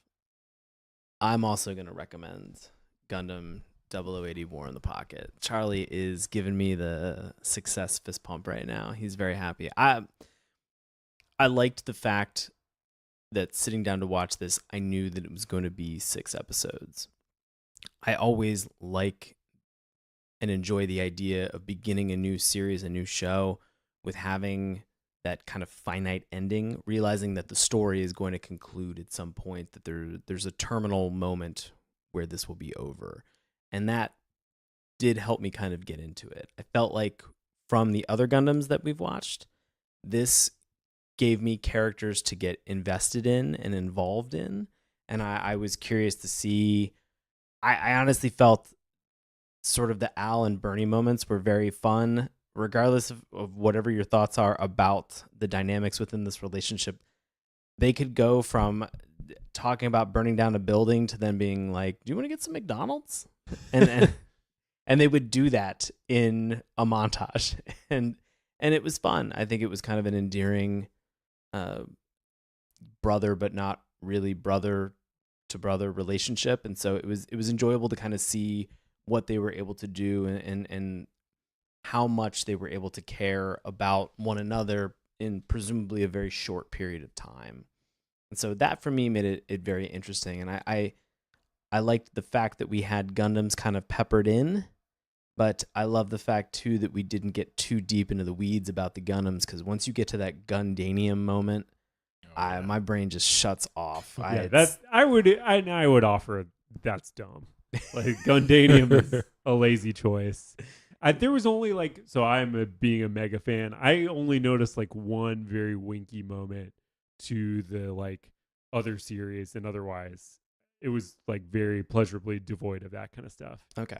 I'm also going to recommend Gundam 0080 War in the Pocket. Charlie is giving me the success fist pump right now. He's very happy. I liked the fact that sitting down to watch this, I knew that it was going to be 6 episodes. I always like and enjoy the idea of beginning a new series, a new show, with having that kind of finite ending, realizing that the story is going to conclude at some point, that there's a terminal moment where this will be over. And that did help me kind of get into it. I felt like from the other Gundams that we've watched, this gave me characters to get invested in and involved in. And I was curious to see, I honestly felt sort of the Al and Bernie moments were very fun. Regardless of whatever your thoughts are about the dynamics within this relationship, they could go from talking about burning down a building to then being like, do you want to get some McDonald's? And they would do that in a montage. And it was fun. I think it was kind of an endearing brother, but not really brother to brother relationship. And so it was enjoyable to kind of see what they were able to do and how much they were able to care about one another in presumably a very short period of time. And so that for me made it very interesting. And I liked the fact that we had Gundams kind of peppered in, but I love the fact too that we didn't get too deep into the weeds about the Gundams, because once you get to that Gundanium moment, my brain just shuts off. Yeah, I would offer that's dumb. Like Gundanium is a lazy choice. There was only being a mega fan, I only noticed like one very winky moment to the like other series, and otherwise it was like very pleasurably devoid of that kind of stuff. Okay.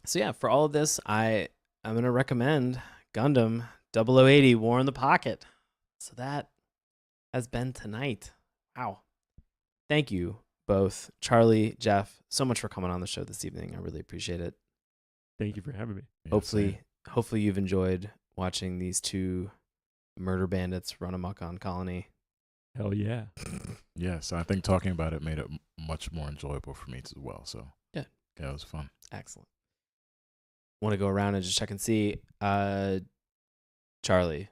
So yeah, for all of this, I'm gonna recommend Gundam 0080 War in the Pocket. So that has been tonight. Wow. Thank you both, Charlie, Jeff, so much for coming on the show this evening. I really appreciate it. Thank you for having me. Yeah, same. Hopefully you've enjoyed watching these two murder bandits run amok on Colony. Hell yeah. Yes, I think talking about it made it much more enjoyable for me as well. So Yeah. it was fun. Excellent. Want to go around and just check and see. Charlie,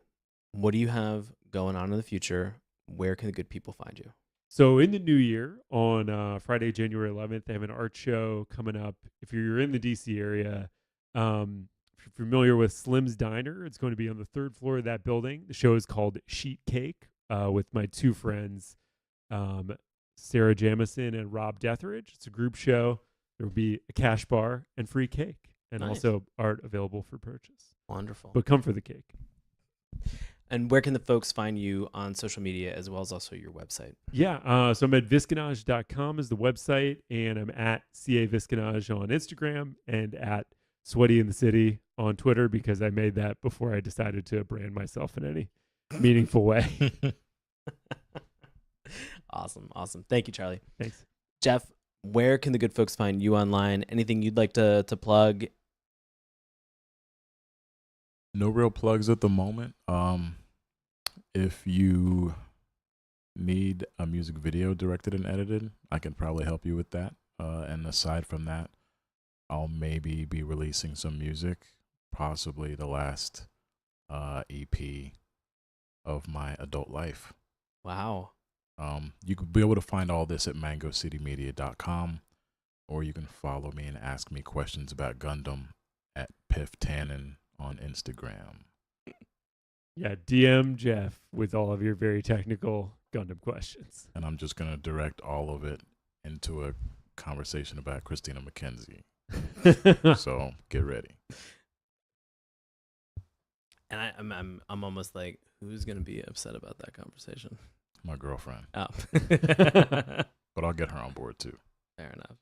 what do you have going on in the future? Where can the good people find you? So in the new year, on Friday, January 11th, they have an art show coming up. If you're in the DC area, if you're familiar with Slim's Diner, it's going to be on the 3rd floor of that building. The show is called Sheet Cake, with my two friends, Sarah Jamison and Rob Deathridge. It's a group show. There will be a cash bar and free cake, and Nice. also art available for purchase. Wonderful. But come for the cake. And where can the folks find you on social media as well as also your website? Yeah, so I'm at visconage.com is the website, and I'm at CA Visconage on Instagram and at Sweaty in the City on Twitter, because I made that before I decided to brand myself in any meaningful way. Awesome. Thank you, Charlie. Thanks. Jeff, where can the good folks find you online? Anything you'd like to plug? No real plugs at the moment. If you need a music video directed and edited, I can probably help you with that. And aside from that, I'll maybe be releasing some music, possibly the last EP of my adult life. Wow. You could be able to find all this at mangocitymedia.com, or you can follow me and ask me questions about Gundam at Piff Tannen on Instagram. Yeah, DM Jeff with all of your very technical Gundam questions. And I'm just going to direct all of it into a conversation about Christina McKenzie. So get ready. And I'm almost like, who's gonna be upset about that conversation? My girlfriend. Oh. But I'll get her on board too. Fair enough.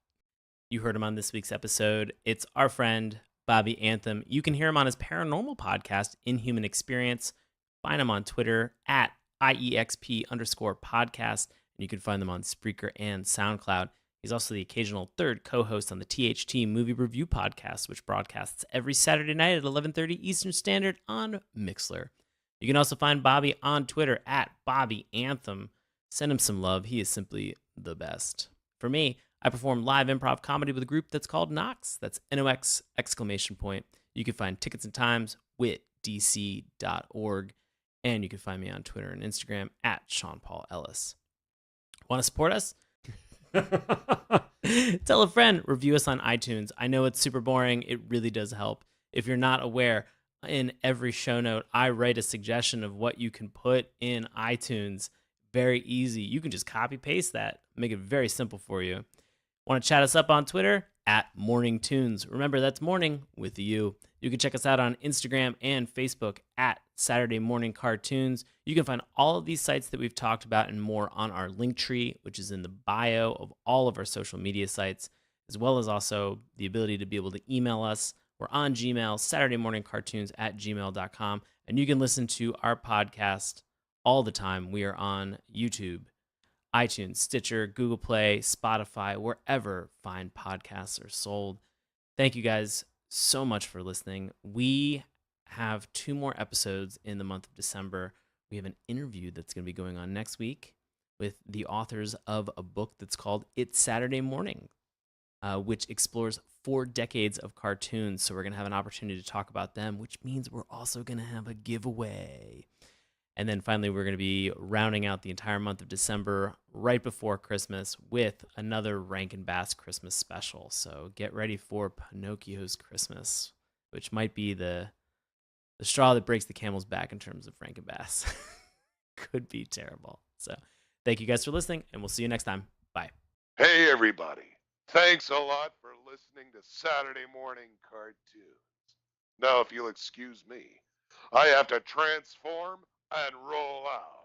You heard him on this week's episode. It's our friend Bobby Anthem. You can hear him on his paranormal podcast, Inhuman Experience. Find him on Twitter at IEXP_podcast. And you can find them on Spreaker and SoundCloud. He's also the occasional third co-host on the THT Movie Review Podcast, which broadcasts every Saturday night at 11:30 Eastern Standard on Mixler. You can also find Bobby on Twitter at Bobby Anthem. Send him some love. He is simply the best. For me, I perform live improv comedy with a group that's called Nox. That's NOX ! You can find tickets and times witdc.org. And you can find me on Twitter and Instagram at Sean Paul Ellis. Want to support us? Tell a friend, review us on iTunes. I know it's super boring. It really does help. If you're not aware, in every show note, I write a suggestion of what you can put in iTunes. Very easy. You can just copy paste that, make it very simple for you. Want to chat us up on Twitter? At Morning Tunes. Remember, that's morning with you. You can check us out on Instagram and Facebook at Saturday Morning Cartoons. You can find all of these sites that we've talked about and more on our link tree, which is in the bio of all of our social media sites, as well as also the ability to be able to email us. We're on Gmail, SaturdayMorningCartoons@gmail.com, and you can listen to our podcast all the time. We are on YouTube, iTunes, Stitcher, Google Play, Spotify, wherever fine podcasts are sold. Thank you guys so much for listening. We have 2 more episodes in the month of December. We have an interview that's going to be going on next week with the authors of a book that's called It's Saturday Morning, which explores 4 decades of cartoons. So we're going to have an opportunity to talk about them, which means we're also going to have a giveaway. And then finally, we're going to be rounding out the entire month of December right before Christmas with another Rankin Bass Christmas special. So get ready for Pinocchio's Christmas, which might be the straw that breaks the camel's back in terms of Rankin Bass. Could be terrible. So thank you guys for listening, and we'll see you next time. Bye. Hey, everybody. Thanks a lot for listening to Saturday Morning Cartoons. Now, if you'll excuse me, I have to transform and roll out.